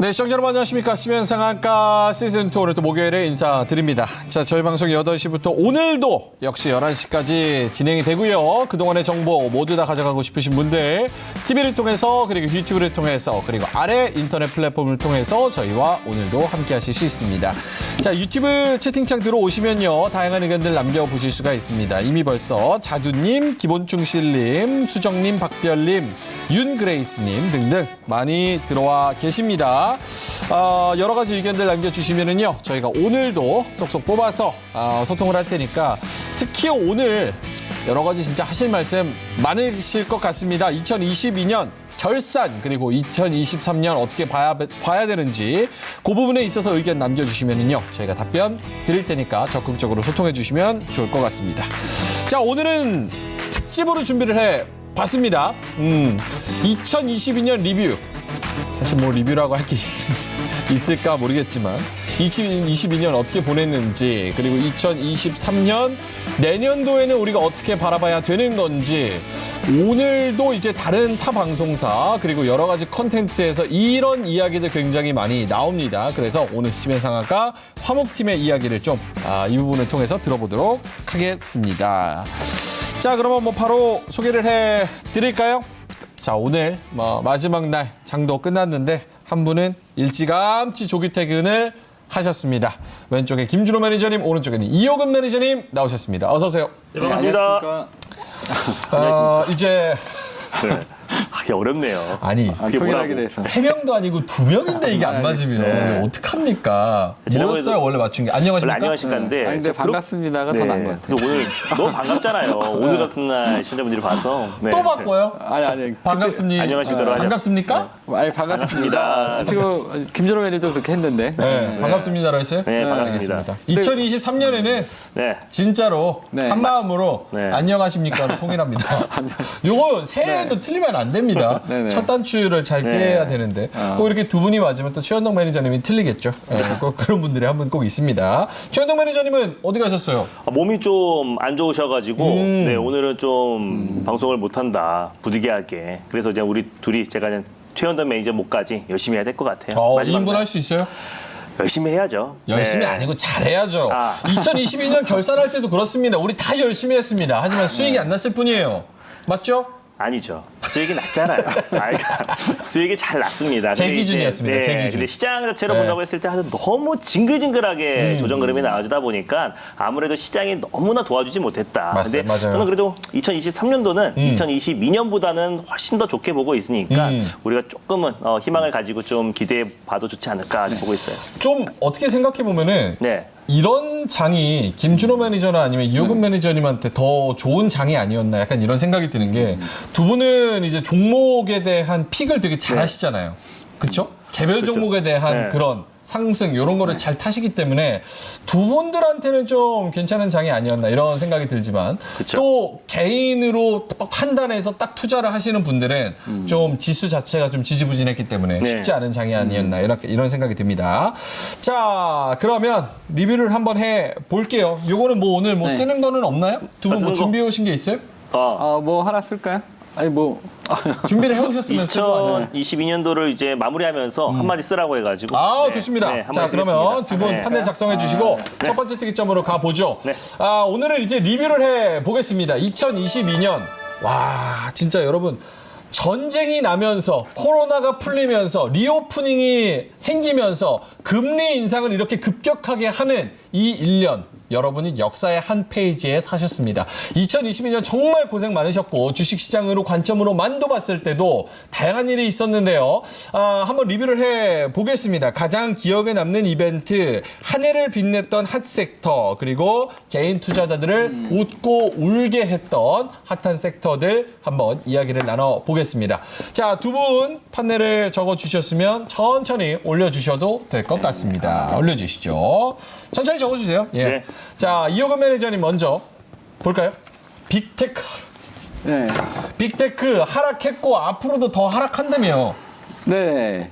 네, 시청자 여러분 안녕하십니까. 시면상한가 시즌2 오늘 또 목요일에 인사드립니다. 자, 저희 방송이 8시부터 오늘도 역시 11시까지 진행이 되고요. 그동안의 정보 모두 다 가져가고 싶으신 분들 TV를 통해서 그리고 유튜브를 통해서 그리고 아래 인터넷 플랫폼을 통해서 저희와 오늘도 함께 하실 수 있습니다. 자, 유튜브 채팅창 들어오시면요. 다양한 의견들 남겨보실 수가 있습니다. 이미 벌써 자두님, 기본충실님, 수정님, 박별님, 윤그레이스님 등등 많이 들어와 계십니다. 여러 가지 의견들 남겨주시면은요, 저희가 오늘도 쏙쏙 뽑아서 소통을 할 테니까 특히 오늘 여러 가지 진짜 하실 말씀 많으실 것 같습니다. 2022년 결산 그리고 2023년 어떻게 봐야 되는지 그 부분에 있어서 의견 남겨주시면은요, 저희가 답변 드릴 테니까 적극적으로 소통해 주시면 좋을 것 같습니다. 자, 오늘은 특집으로 준비를 해 봤습니다. 2022년 리뷰. 사실 뭐 리뷰라고 할 게 있을까 모르겠지만 2022년 어떻게 보냈는지, 그리고 2023년 내년도에는 우리가 어떻게 바라봐야 되는 건지, 오늘도 이제 다른 타 방송사 그리고 여러 가지 컨텐츠에서 이런 이야기들 굉장히 많이 나옵니다. 그래서 오늘 시면상한가 화목팀의 이야기를 좀 이 부분을 통해서 들어보도록 하겠습니다. 자, 그러면 뭐 바로 소개를 해 드릴까요? 자, 오늘 마지막 날 장도 끝났는데 한 분은 일찌감치 조기 퇴근을 하셨습니다. 왼쪽에 김준호 매니저님, 오른쪽에는 이호근 매니저님 나오셨습니다. 어서 오세요. 네, 반갑습니다. 이제 네. 하기 어렵네요. 아니, 그게 뭐라고? 3명도 아니고 2명인데 이게 안 맞으면 네. 어떡합니까? 뭐였어요? 원래 맞춘 게. 안녕하십니까? 원래 안녕하실까인데. 근데 반갑습니다가 더 나은 것 같아요. 그래서 오늘 너무 반갑잖아요. 오늘 같은 날 시청자분들이 봐서. 네. 또 바꿔요? 아니. 반갑습니다. 안녕하십니까? 반갑습니까? 아니, 반갑습니다. 지금 김준호 매니저도 그렇게 했는데. 네, 반갑습니다라고 했어요? 네, 반갑습니다. 알겠습니다. 2023년에는 네. 진짜로 네. 한 마음으로 네. 안녕하십니까로 통일합니다. 요거 새해에도 틀리면 안 됩니다. 네네. 첫 단추를 잘 깨야 되는데 꼭 이렇게 두 분이 맞으면 또 최현동 매니저님이 틀리겠죠. 네, 꼭 그런 분들이 한 분 꼭 있습니다. 최현동 매니저님은 어디 가셨어요? 몸이 좀 안 좋으셔가지고 네, 오늘은 좀 방송을 못한다. 부득이하게. 그래서 이제 우리 둘이 제가 그냥 최현동 매니저 목까지 열심히 해야 될 것 같아요. 마지막 2인분 날. 할 수 있어요? 열심히 해야죠. 열심히 네. 아니고 잘해야죠. 2022년 결산할 때도 그렇습니다. 우리 다 열심히 했습니다. 하지만 수익이 안 났을 뿐이에요. 맞죠? 아니죠. 수익이 낮잖아요. 수익이 잘 났습니다. 제 근데 기준이었습니다. 이제, 제 네, 기준. 근데 시장 자체로 네. 본다고 했을 때 아주 너무 징글징글하게 조정 그림이 나와주다 보니까 아무래도 시장이 너무나 도와주지 못했다. 근데 맞아요. 저는 그래도 2023년도는 2022년보다는 훨씬 더 좋게 보고 있으니까 우리가 조금은 희망을 가지고 좀 기대해 봐도 좋지 않을까 보고 있어요. 좀 어떻게 생각해 보면은 네. 이런 장이 김준호 매니저나 아니면 이호근 매니저님한테 더 좋은 장이 아니었나, 약간 이런 생각이 드는 게, 두 분은 이제 종목에 대한 픽을 되게 잘 하시잖아요. 그렇죠? 개별 그쵸. 종목에 대한 네. 그런 상승 이런 거를 잘 타시기 때문에 두 분들한테는 좀 괜찮은 장이 아니었나 이런 생각이 들지만, 그쵸. 또 개인으로 딱 판단해서 딱 투자를 하시는 분들은 좀 지수 자체가 좀 지지부진했기 때문에 네. 쉽지 않은 장이 아니었나 이런 생각이 듭니다. 자, 그러면 리뷰를 한번 해 볼게요. 요거는 뭐 오늘 뭐 네. 쓰는 거는 없나요? 두 분 뭐 쓰는 거? 준비해 오신 게 있어요? 뭐 하나 쓸까요? 아니, 뭐. 준비를 해 오셨으면 쓸 거 아니에요? 2022년도를 이제 마무리하면서 한마디 쓰라고 해가지고. 아, 네, 좋습니다. 네, 한마디 자, 그러면 쓰겠습니다. 두 분 네. 판넬 작성해 주시고 첫 번째 특이점으로 가보죠. 네. 오늘은 이제 리뷰를 해 보겠습니다. 2022년. 와, 진짜 여러분. 전쟁이 나면서 코로나가 풀리면서 리오프닝이 생기면서 금리 인상을 이렇게 급격하게 하는 이 1년, 여러분이 역사의 한 페이지에 사셨습니다. 2022년 정말 고생 많으셨고, 주식시장으로 관점으로 만둬봤을 때도 다양한 일이 있었는데요. 한번 리뷰를 해보겠습니다. 가장 기억에 남는 이벤트, 한 해를 빛냈던 핫섹터, 그리고 개인 투자자들을 웃고 울게 했던 핫한 섹터들 한번 이야기를 나눠보겠습니다. 자, 두 분 판넬을 적어주셨으면 천천히 올려주셔도 될 것 같습니다. 올려주시죠. 천천히 적어주세요. 예. 네. 자, 이호근 매니저님 먼저 볼까요? 빅테크. 네. 빅테크 하락했고 앞으로도 더 하락한다며. 네.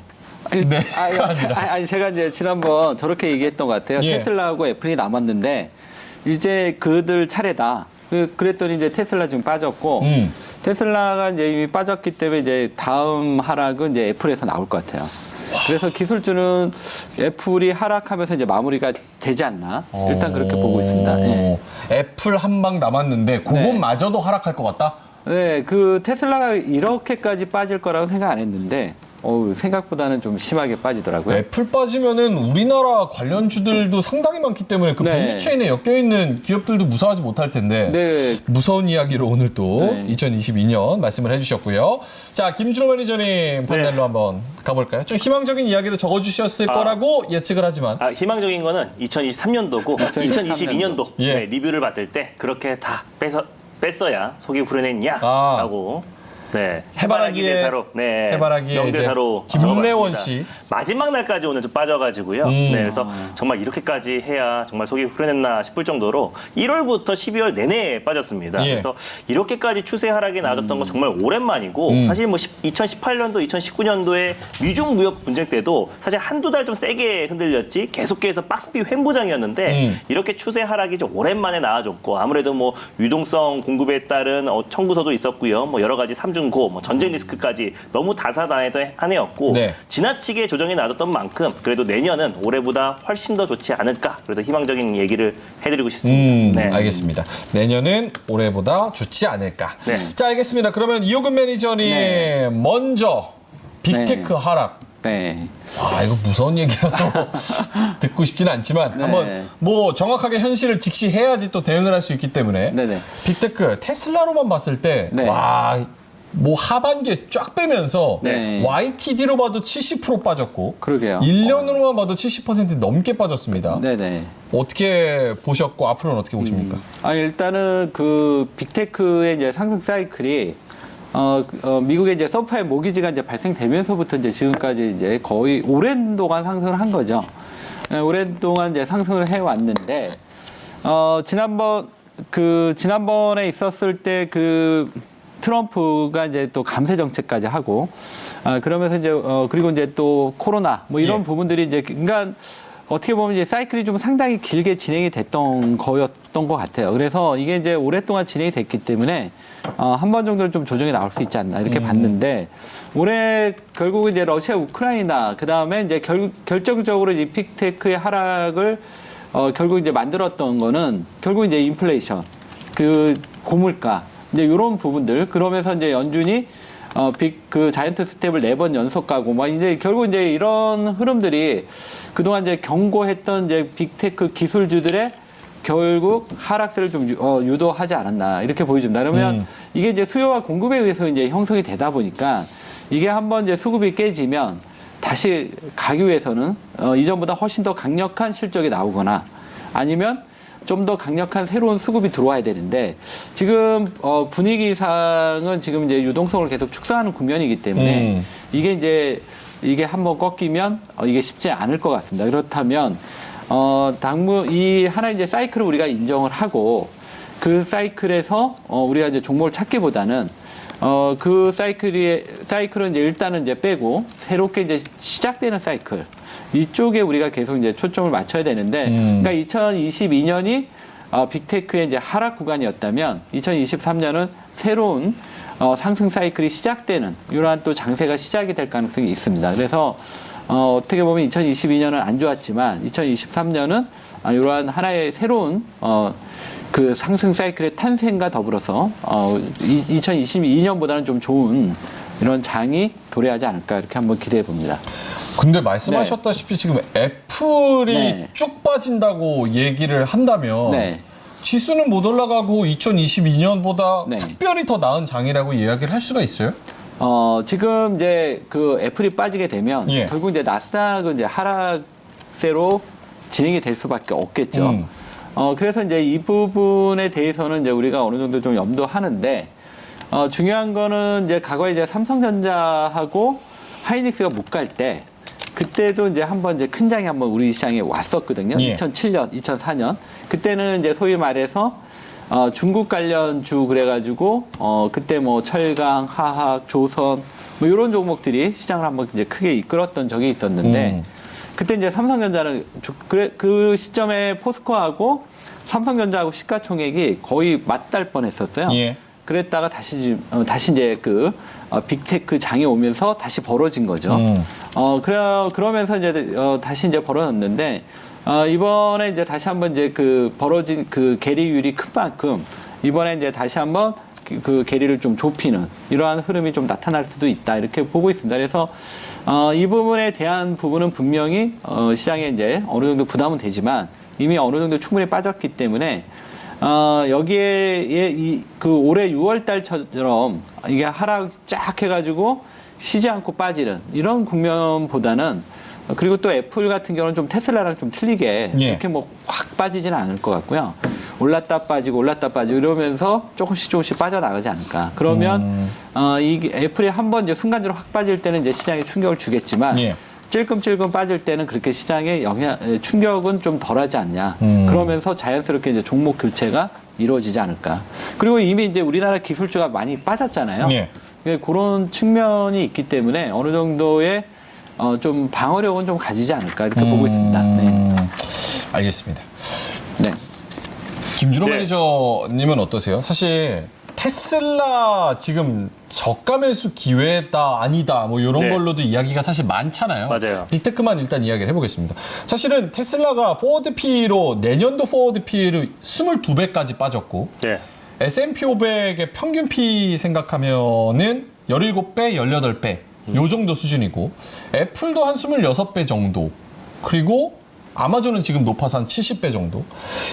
네, 그거 아니, 제가 이제 지난번 저렇게 얘기했던 것 같아요. 예. 테슬라하고 애플이 남았는데, 이제 그들 차례다. 그랬더니 이제 테슬라 지금 빠졌고, 테슬라가 이제 이미 빠졌기 때문에 이제 다음 하락은 이제 애플에서 나올 것 같아요. 그래서 기술주는 애플이 하락하면서 이제 마무리가 되지 않나 일단 그렇게 보고 있습니다. 예. 애플 한 방 남았는데 그것마저도 하락할 것 같다? 네, 그 테슬라가 이렇게까지 빠질 거라고 생각 안 했는데 생각보다는 좀 심하게 빠지더라고요. 애플 빠지면은 우리나라 관련주들도 상당히 많기 때문에 그 네. 밸류체인에 엮여있는 기업들도 무사하지 못할 텐데 네. 무서운 이야기로 오늘 또 네. 2022년 말씀을 해주셨고요. 자, 김준호 매니저님 판넬로 한번 가볼까요? 좀 희망적인 이야기를 적어주셨을 거라고 예측을 하지만 희망적인 거는 2023년도고 2022년도 예. 네, 리뷰를 봤을 때 그렇게 다 뺐어야 속이 후련했냐라고. 네, 해바라기의 대사로, 네, 해바라기의 명대사로 이제 김래원 적어봤습니다. 씨. 마지막 날까지 오늘 좀 빠져가지고요. 네, 그래서 정말 이렇게까지 해야 정말 속이 후련했나 싶을 정도로 1월부터 12월 내내 빠졌습니다. 예. 그래서 이렇게까지 추세 하락이 나왔던 건 정말 오랜만이고 사실 뭐 2018년도, 2019년도에 미중 무역 분쟁 때도 사실 한두 달 좀 세게 흔들렸지 계속해서 박스피 횡보장이었는데 이렇게 추세 하락이 좀 오랜만에 나와줬고 아무래도 뭐 유동성 공급에 따른 청구서도 있었고요. 뭐 여러 가지 삼중고, 뭐 전쟁 리스크까지 너무 다사다난했던 한 해였고 네. 지나치게 조정이 나왔던 만큼 그래도 내년은 올해보다 훨씬 더 좋지 않을까. 그래서 희망적인 얘기를 해드리고 싶습니다. 네. 알겠습니다. 내년은 올해보다 좋지 않을까. 네. 자, 알겠습니다. 그러면 이호근 매니저님 네. 먼저 빅테크 네. 하락. 네. 아, 이거 무서운 얘기라서 듣고 싶지는 않지만 네. 한번 뭐 정확하게 현실을 직시해야지 또 대응을 할 수 있기 때문에 네네. 빅테크 테슬라로만 봤을 때 네. 와, 뭐 하반기에 쫙 빼면서 네. YTD로 봐도 70% 빠졌고 그러게요. 1년으로만 봐도 70% 넘게 빠졌습니다. 네네. 어떻게 보셨고 앞으로는 어떻게 보십니까? 일단은 그 빅테크의 이제 상승 사이클이 미국의 이제 서프라임 모기지가 이제 발생되면서부터 이제 지금까지 이제 거의 오랜 동안 상승을 한 거죠. 네, 오랜 동안 이제 상승을 해 왔는데 지난번에 있었을 때 그 트럼프가 이제 또 감세 정책까지 하고 그러면서 이제 그리고 이제 또 코로나 뭐 이런 예. 부분들이 이제 그러니까 어떻게 보면 이제 사이클이 좀 상당히 길게 진행이 됐던 거였던 것 같아요. 그래서 이게 이제 오랫동안 진행이 됐기 때문에 한 번 정도는 좀 조정이 나올 수 있지 않나 이렇게 봤는데 올해 결국 이제 러시아 우크라이나 그 다음에 이제 결정적으로 이 빅테크의 하락을 결국 이제 만들었던 거는 결국 이제 인플레이션 그 고물가 이제 이런 부분들 그러면서 이제 연준이 그 자이언트 스텝을 4번 연속 가고 막 이제 결국 이제 이런 흐름들이 그동안 이제 경고했던 이제 빅테크 기술주들의 결국 하락세를 좀 유도하지 않았나 이렇게 보여집니다. 그러면 이게 이제 수요와 공급에 의해서 이제 형성이 되다 보니까 이게 한번 이제 수급이 깨지면 다시 가기 위해서는 이전보다 훨씬 더 강력한 실적이 나오거나 아니면 좀 더 강력한 새로운 수급이 들어와야 되는데 지금 분위기상은 지금 이제 유동성을 계속 축소하는 국면이기 때문에 이게 한번 꺾이면 이게 쉽지 않을 것 같습니다. 그렇다면 이 하나 이제 사이클을 우리가 인정을 하고 그 사이클에서 우리가 이제 종목을 찾기보다는 그 사이클은 이제 일단은 이제 빼고 새롭게 이제 시작되는 사이클 이쪽에 우리가 계속 이제 초점을 맞춰야 되는데 그러니까 2022년이 빅테크의 이제 하락 구간이었다면 2023년은 새로운 상승 사이클이 시작되는 이러한 또 장세가 시작이 될 가능성이 있습니다. 그래서 어떻게 보면 2022년은 안 좋았지만 2023년은 이러한 하나의 새로운 그 상승 사이클의 탄생과 더불어서 2022년보다는 좀 좋은 이런 장이 도래하지 않을까 이렇게 한번 기대해 봅니다. 근데 말씀하셨다시피 지금 애플이 네. 쭉 빠진다고 얘기를 한다면 네. 지수는 못 올라가고 2022년보다 네. 특별히 더 나은 장이라고 이야기를 할 수가 있어요? 지금 이제 그 애플이 빠지게 되면 예. 결국 이제 나스닥은 이제 하락세로 진행이 될 수밖에 없겠죠. 그래서 이제 이 부분에 대해서는 이제 우리가 어느 정도 좀 염두하는데 중요한 거는 이제 과거에 이제 삼성전자하고 하이닉스가 못 갈 때 그때도 이제 한번 이제 큰 장이 한번 우리 시장에 왔었거든요. 예. 2007년, 2004년. 그때는 이제 소위 말해서 중국 관련 주 그래가지고 그때 뭐 철강, 화학, 조선 뭐 이런 종목들이 시장을 한번 이제 크게 이끌었던 적이 있었는데 그때 이제 삼성전자는 그 시점에 포스코하고 삼성전자하고 시가총액이 거의 맞닿을 뻔했었어요. 예. 그랬다가 다시 이제 그 빅테크 장이 오면서 다시 벌어진 거죠. 그러면서 이제 다시 이제 벌어졌는데 이번에 이제 다시 한번 이제 그 벌어진 그 계리율이 큰 만큼 이번에 이제 다시 한번 그 계리를 좀 좁히는 이러한 흐름이 좀 나타날 수도 있다 이렇게 보고 있습니다. 그래서 이 부분에 대한 부분은 분명히 시장에 이제 어느 정도 부담은 되지만 이미 어느 정도 충분히 빠졌기 때문에 여기에 그 올해 6월 달처럼 이게 하락 쫙 해가지고 쉬지 않고 빠지는 이런 국면보다는 그리고 또 애플 같은 경우는 좀 테슬라랑 좀 틀리게 예. 이렇게 뭐 확 빠지지는 않을 것 같고요. 올랐다 빠지고 이러면서 조금씩 빠져나가지 않을까. 그러면 이 애플이 한번 이제 순간적으로 확 빠질 때는 이제 시장에 충격을 주겠지만 예. 찔끔찔끔 빠질 때는 그렇게 시장에 충격은 좀 덜하지 않냐. 그러면서 자연스럽게 이제 종목 교체가 이루어지지 않을까. 그리고 이미 이제 우리나라 기술주가 많이 빠졌잖아요. 예. 그런 측면이 있기 때문에 어느 정도의 좀 방어력은 좀 가지지 않을까 이렇게 보고 있습니다. 네. 알겠습니다. 네. 김준호 네. 매니저님은 어떠세요? 사실 테슬라 지금 저가 매수 기회다 아니다 뭐 이런 네. 걸로도 이야기가 사실 많잖아요. 맞아요. 빅테크만 일단 이야기를 해보겠습니다. 사실은 테슬라가 포워드 P로 내년도 포워드 P를 22배까지 빠졌고 네. S&P 500의 평균 P 생각하면은 17배, 18배 요 정도 수준이고 애플도 한 26배 정도 그리고 아마존은 지금 높아서 한 70배 정도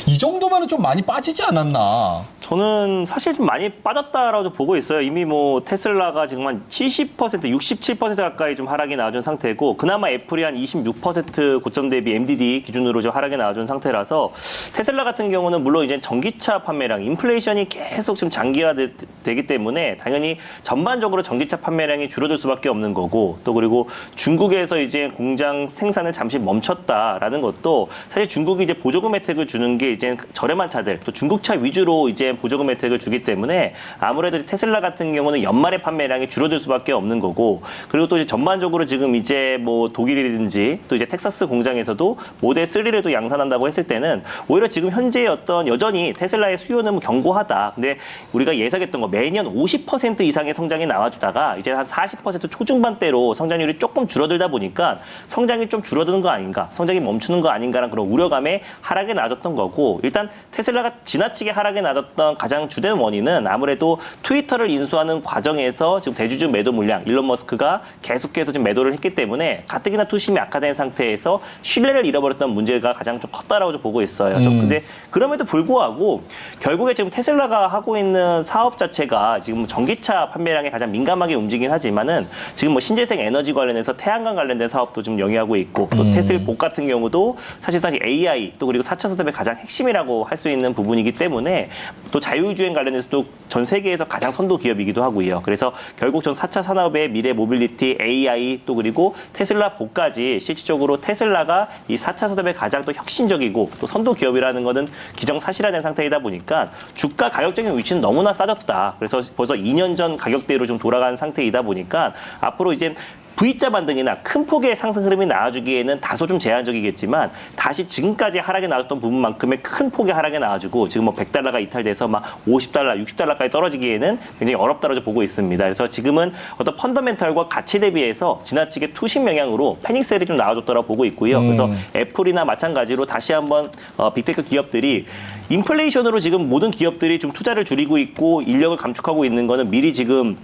이 정도면은 좀 많이 빠지지 않았나. 저는 사실 좀 많이 빠졌다라고 좀 보고 있어요. 이미 뭐 테슬라가 지금 한 70%, 67% 가까이 좀 하락이 나와준 상태고 그나마 애플이 한 26% 고점 대비 MDD 기준으로 좀 하락이 나와준 상태라서 테슬라 같은 경우는 물론 이제 전기차 판매량, 인플레이션이 계속 좀 장기화되기 때문에 당연히 전반적으로 전기차 판매량이 줄어들 수밖에 없는 거고 또 그리고 중국에서 이제 공장 생산을 잠시 멈췄다라는 것도 사실 중국이 이제 보조금 혜택을 주는 게 이제 저렴한 차들 또 중국차 위주로 이제 보조금 혜택을 주기 때문에 아무래도 테슬라 같은 경우는 연말에 판매량이 줄어들 수밖에 없는 거고 그리고 또 이제 전반적으로 지금 이제 뭐 독일이든지 또 이제 텍사스 공장에서도 모델 3를 또 양산한다고 했을 때는 오히려 지금 현재 어떤 여전히 테슬라의 수요는 뭐 견고하다. 근데 우리가 예상했던 거 매년 50% 이상의 성장이 나와주다가 이제 한 40% 초중반대로 성장률이 조금 줄어들다 보니까 성장이 좀 줄어드는 거 아닌가, 성장이 멈추는 거 아닌가라는 그런 우려감에 하락에 나아졌던 거고 일단 테슬라가 지나치게 하락에 나아졌던 가장 주된 원인은 아무래도 트위터를 인수하는 과정에서 지금 대주주 매도 물량 일론 머스크가 계속해서 지금 매도를 했기 때문에 가뜩이나 투심이 악화된 상태에서 신뢰를 잃어버렸던 문제가 가장 좀 컸다라고 좀 보고 있어요. 근데 그럼에도 불구하고 결국에 지금 테슬라가 하고 있는 사업 자체가 지금 전기차 판매량에 가장 민감하게 움직이긴 하지만은 지금 뭐 신재생 에너지 관련해서 태양광 관련된 사업도 좀 영위하고 있고 또 테슬복 같은 경우도 사실상 AI 또 그리고 4차 산업의 가장 핵심이라고 할 수 있는 부분이기 때문에 또 자율주행 관련해서도 전 세계에서 가장 선도 기업이기도 하고요. 그래서 결국 전 4차 산업의 미래 모빌리티, AI 또 그리고 테슬라 복까지 실질적으로 테슬라가 이 4차 산업의 가장 또 혁신적이고 또 선도 기업이라는 것은 기정사실화된 상태이다 보니까 주가 가격적인 위치는 너무나 싸졌다. 그래서 벌써 2년 전 가격대로 좀 돌아간 상태이다 보니까 앞으로 이제 V자 반등이나 큰 폭의 상승 흐름이 나와주기에는 다소 좀 제한적이겠지만 다시 지금까지 하락에 나왔던 부분만큼의 큰 폭의 하락에 나와주고 지금 뭐 $100가 이탈돼서 막 $50, $60까지 떨어지기에는 굉장히 어렵다고 보고 있습니다. 그래서 지금은 어떤 펀더멘털과 가치 대비해서 지나치게 투심 영향으로 패닉셀이 좀 나와줬다고 보고 있고요. 그래서 애플이나 마찬가지로 다시 한번 빅테크 기업들이 인플레이션으로 지금 모든 기업들이 좀 투자를 줄이고 있고 인력을 감축하고 있는 거는 미리 지금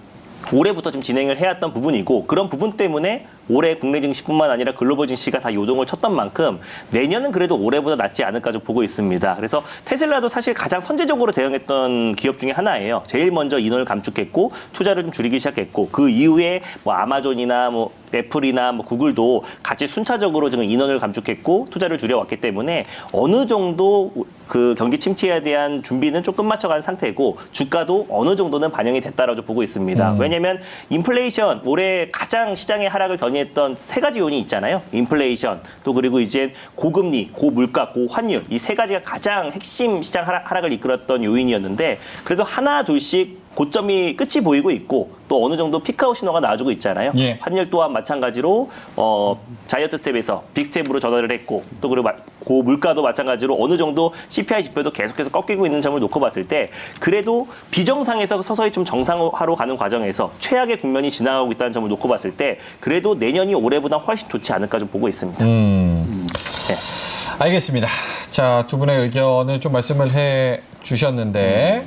올해부터 좀 진행을 해왔던 부분이고 그런 부분 때문에 올해 국내 증시뿐만 아니라 글로벌 증시가 다 요동을 쳤던 만큼 내년은 그래도 올해보다 낫지 않을까 좀 보고 있습니다. 그래서 테슬라도 사실 가장 선제적으로 대응했던 기업 중에 하나예요. 제일 먼저 인원을 감축했고 투자를 좀 줄이기 시작했고 그 이후에 뭐 아마존이나 뭐 애플이나 뭐 구글도 같이 순차적으로 지금 인원을 감축했고 투자를 줄여왔기 때문에 어느 정도 그 경기 침체에 대한 준비는 조금 맞춰간 상태고 주가도 어느 정도는 반영이 됐다라고 보고 있습니다. 왜냐하면 인플레이션 올해 가장 시장의 하락을 견인했던 세 가지 요인이 있잖아요. 인플레이션 또 그리고 이제 고금리, 고물가, 고환율 이 세 가지가 가장 핵심 시장 하락을 이끌었던 요인이었는데 그래도 하나 둘씩 고점이 끝이 보이고 있고 또 어느 정도 피크아웃 신호가 나와주고 있잖아요. 예. 환율 또한 마찬가지로 자이언트 스텝에서 빅스텝으로 전환을 했고 또 그리고 고 물가도 마찬가지로 어느 정도 CPI 지표도 계속해서 꺾이고 있는 점을 놓고 봤을 때 그래도 비정상에서 서서히 좀 정상화로 가는 과정에서 최악의 국면이 지나가고 있다는 점을 놓고 봤을 때 그래도 내년이 올해보다 훨씬 좋지 않을까 좀 보고 있습니다. 네. 알겠습니다. 자, 두 분의 의견을 좀 말씀을 해 주셨는데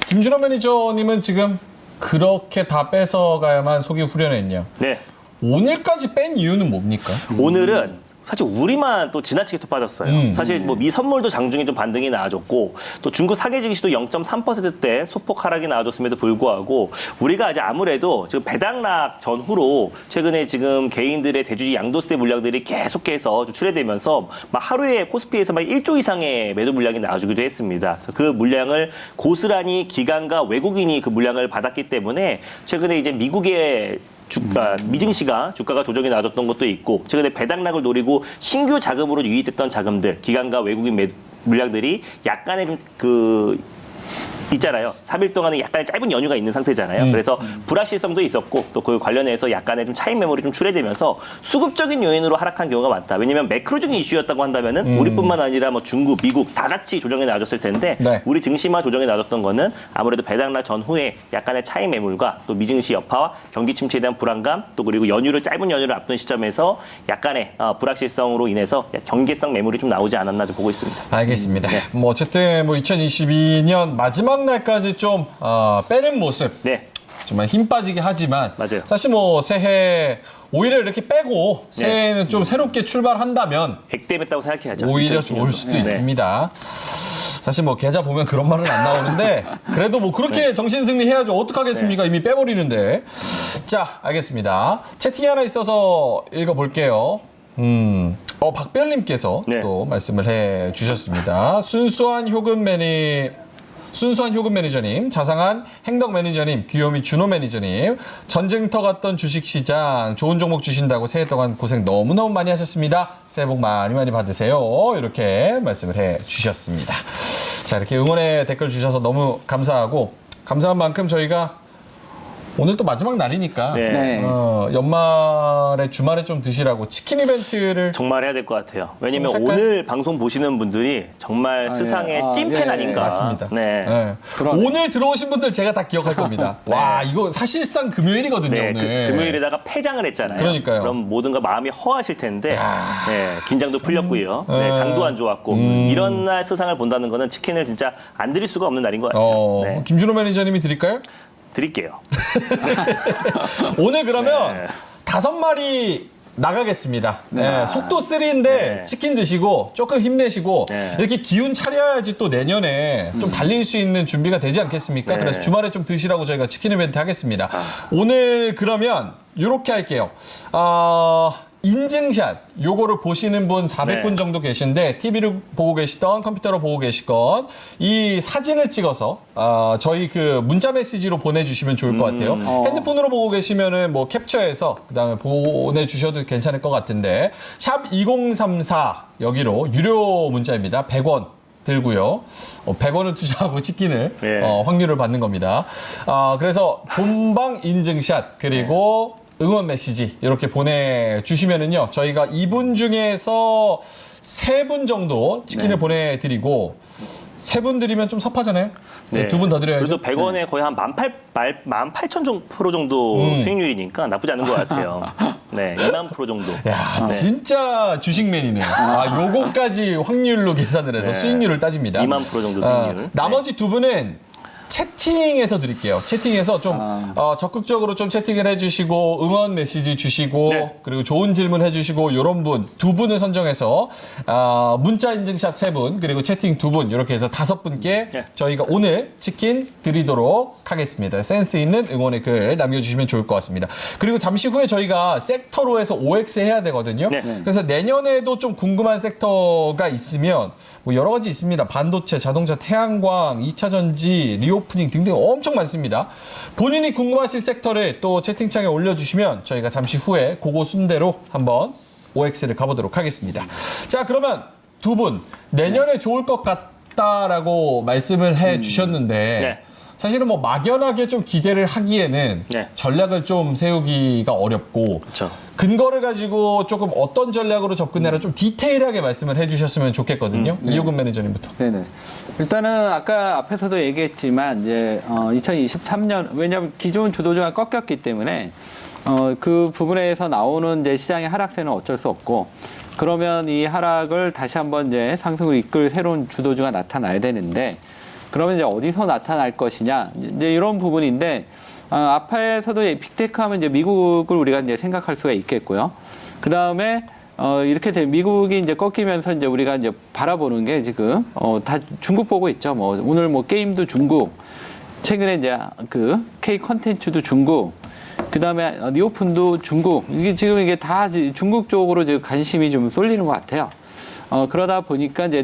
김준호 매니저님은 지금 그렇게 다 뺏어가야만 속이 후련했냐? 네. 오늘까지 뺀 이유는 뭡니까? 오늘은 사실 우리만 또 지나치게 또 빠졌어요. 사실 뭐 미 선물도 장중에 좀 반등이 나와줬고 또 중국 사계 증시도 0.3%대 소폭 하락이 나와줬음에도 불구하고 우리가 이제 아무래도 지금 배당락 전후로 최근에 지금 개인들의 대주주 양도세 물량들이 계속해서 출회되면서 막 하루에 코스피에서 막 1조 이상의 매도 물량이 나와주기도 했습니다. 그래서 그 물량을 고스란히 기관과 외국인이 그 물량을 받았기 때문에 최근에 이제 미국의 미증시가 주가가 조정이 나왔던 것도 있고 최근에 배당락을 노리고 신규 자금으로 유입됐던 자금들 기관과 외국인 물량들이 약간의 좀 있잖아요. 3일 동안은 약간의 짧은 연휴가 있는 상태잖아요. 그래서 불확실성도 있었고 또 그 관련해서 약간의 좀 차익 매물이 좀 출회되면서 수급적인 요인으로 하락한 경우가 많다. 왜냐하면 매크로적인 이슈였다고 한다면은 우리뿐만 아니라 뭐 중국, 미국 다 같이 조정이 나와줬을 텐데 네. 우리 증시만 조정이 나와줬던 거는 아무래도 배당락 전후에 약간의 차익 매물과 또 미증시 여파와 경기 침체에 대한 불안감 또 그리고 짧은 연휴를 앞둔 시점에서 약간의 불확실성으로 인해서 경계성 매물이 좀 나오지 않았나 좀 보고 있습니다. 알겠습니다. 뭐 어쨌든 뭐 2022년 마지막 날까지 좀 빼는 모습. 네. 정말 힘 빠지게 하지만 맞아요. 사실 뭐 새해 오히려 이렇게 빼고 새해는 좀 새롭게 출발한다면 액땜했다고 생각해야죠. 오히려 2022 좋을 수도 네. 있습니다. 사실 뭐 계좌 보면 그런 말은 안 나오는데 그래도 뭐 그렇게 정신승리 해야죠. 어떡하겠습니까? 이미 빼버리는데. 자, 알겠습니다. 채팅이 하나 있어서 읽어볼게요. 박별님께서 네. 또 말씀을 해 주셨습니다. 순수한 효금 매니저님, 자상한 행동 매니저님, 귀요미 준호 매니저님, 전쟁터 같던 주식시장 좋은 종목 주신다고 새해 동안 고생 너무너무 많이 하셨습니다. 새해 복 많이 많이 받으세요. 이렇게 말씀을 해 주셨습니다. 자, 이렇게 응원의 댓글 주셔서 너무 감사하고 감사한 만큼 저희가 오늘 또 마지막 날이니까 네. 연말에 주말에 좀 드시라고 치킨 이벤트를 정말 해야 될 것 같아요. 왜냐면 할까요? 오늘 방송 보시는 분들이 정말 세상의 찐팬 예, 아닌가. 맞습니다. 네. 네. 그러네. 오늘 들어오신 분들 제가 다 기억할 겁니다. 와, 이거 사실상 금요일이거든요, 네, 오늘. 금요일에다가 폐장을 했잖아요. 그러니까요. 그럼 모든가 마음이 허하실 텐데 네, 긴장도 풀렸고요. 네. 네, 장도 안 좋았고 이런 날 세상을 본다는 거는 치킨을 진짜 안 드릴 수가 없는 날인 것 같아요. 네, 김준호 매니저님이 드릴까요? 드릴게요. 오늘 그러면 네. 5마리 나가겠습니다. 네, 속도 3인데 네. 치킨 드시고 조금 힘내시고 네. 이렇게 기운 차려야지 또 내년에 좀 달릴 수 있는 준비가 되지 않겠습니까? 네. 그래서 주말에 좀 드시라고 저희가 치킨 이벤트 하겠습니다. 오늘 그러면 이렇게 할게요. 인증샷 요거를 보시는 분 400분 네. 정도 계신데 TV를 보고 계시던 컴퓨터로 보고 계시건 이 사진을 찍어서 저희 그 문자 메시지로 보내주시면 좋을 것 같아요. 핸드폰으로 보고 계시면은 뭐 캡처해서 그다음에 보내주셔도 괜찮을 것 같은데 샵 2034 여기로 유료 문자입니다. 100원. 들고요. 100원을 투자하고 치킨을 네. 확률을 받는 겁니다. 그래서 본방 인증샷 그리고 응원 메시지 이렇게 보내주시면은요 저희가 2분 중에서 3분 정도 치킨을 보내드리고 3분 드리면 좀 섭하잖아요. 네. 2분 더 드려야죠. 그래도 100원에 거의 한 18,000% 정도 수익률이니까 나쁘지 않은 것 같아요. 네, 2만 프로 정도. 야, 네. 진짜 주식맨이네. 요거까지 확률로 계산을 해서 네. 수익률을 따집니다. 2만 프로 정도 수익률. 나머지 두 분은 채팅해서 드릴게요. 채팅해서 좀 적극적으로 좀 채팅을 해주시고 응원 메시지 주시고 네. 그리고 좋은 질문 해주시고 이런 분 두 분을 선정해서 문자 인증샷 3분 그리고 채팅 2분 이렇게 해서 5분께 네. 저희가 오늘 치킨 드리도록 하겠습니다. 센스 있는 응원의 글 남겨주시면 좋을 것 같습니다. 그리고 잠시 후에 저희가 섹터로 해서 OX 해야 되거든요. 네. 그래서 내년에도 좀 궁금한 섹터가 있으면 뭐 여러 가지 있습니다. 반도체, 자동차, 태양광, 2차 전지, 리오프닝 등등 엄청 많습니다. 본인이 궁금하실 섹터를 또 채팅창에 올려주시면 저희가 잠시 후에 그거 순대로 한번 OX를 가보도록 하겠습니다. 자, 그러면 두 분 내년에 좋을 것 같다라고 말씀을 해 주셨는데 네. 사실은 뭐 막연하게 좀 기대를 하기에는 네. 전략을 좀 세우기가 어렵고 그렇죠. 근거를 가지고 조금 어떤 전략으로 접근해라 좀 디테일하게 말씀을 해주셨으면 좋겠거든요. 이호근 매니저님부터. 네네. 일단은 아까 앞에서도 얘기했지만 이제 2023년 왜냐하면 기존 주도주가 꺾였기 때문에 그 부분에서 나오는 이제 시장의 하락세는 어쩔 수 없고 그러면 이 하락을 다시 한번 이제 상승으로 이끌 새로운 주도주가 나타나야 되는데 그러면 이제 어디서 나타날 것이냐 이제 이런 부분인데 앞에서도 빅테크 하면 이제 미국을 우리가 이제 생각할 수가 있겠고요. 그 다음에 이렇게 돼 미국이 이제 꺾이면서 이제 우리가 이제 바라보는 게 지금 다 중국 보고 있죠. 뭐 오늘 뭐 게임도 중국, 최근에 이제 그 K 컨텐츠도 중국, 그 다음에 리오픈도 중국. 이게 지금 이게 다 중국 쪽으로 지금 관심이 좀 쏠리는 것 같아요. 그러다 보니까 이제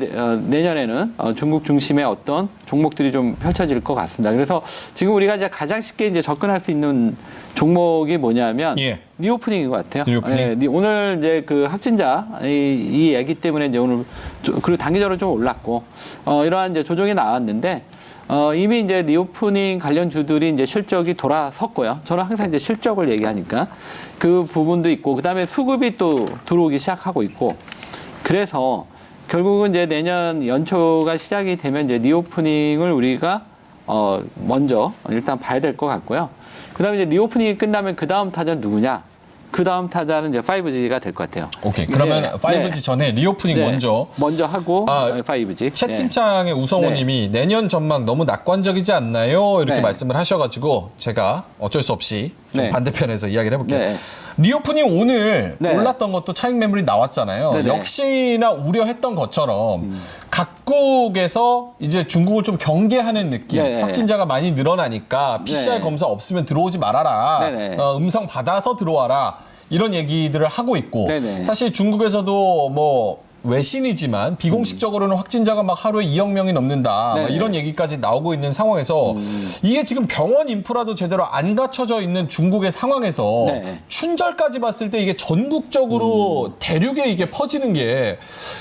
내년에는 중국 중심의 어떤 종목들이 좀 펼쳐질 것 같습니다. 그래서 지금 우리가 이제 가장 쉽게 이제 접근할 수 있는 종목이 뭐냐면 예. 리오프닝인 것 같아요. 리오프닝. 네, 오늘 이제 그 확진자 이 얘기 때문에 이제 오늘 그리고 단기적으로 좀 올랐고 이러한 이제 조정이 나왔는데 이미 이제 리오프닝 관련 주들이 이제 실적이 돌아섰고요. 저는 항상 이제 실적을 얘기하니까 그 부분도 있고 그다음에 수급이 또 들어오기 시작하고 있고. 그래서 결국은 이제 내년 연초가 시작이 되면 이제 리오프닝을 우리가 먼저 일단 봐야 될 것 같고요. 그다음에 이제 리오프닝이 끝나면 그 다음 타자는 누구냐? 그 다음 타자는 이제 5G가 될 것 같아요. 오케이. 그러면 네. 5G 네. 전에 리오프닝 네. 먼저 하고 아, 5G. 채팅창에 우성호님이 내년 전망 너무 낙관적이지 않나요? 이렇게 네. 말씀을 하셔가지고 제가 어쩔 수 없이 좀 네. 반대편에서 이야기를 해볼게요. 네. 리오프닝 오늘 네. 올랐던 것도 차익 매물이 나왔잖아요. 네네. 역시나 우려했던 것처럼 각국에서 이제 중국을 좀 경계하는 느낌. 네네. 확진자가 많이 늘어나니까 PCR 네. 검사 없으면 들어오지 말아라. 네네. 음성 받아서 들어와라. 이런 얘기들을 하고 있고 네네. 사실 중국에서도 뭐 외신이지만 비공식적으로는 확진자가 막 하루에 2억 명이 넘는다 막 네네. 이런 얘기까지 나오고 있는 상황에서 이게 지금 병원 인프라도 제대로 안 갖춰져 있는 중국의 상황에서 네. 춘절까지 봤을 때 이게 전국적으로 대륙에 이게 퍼지는 게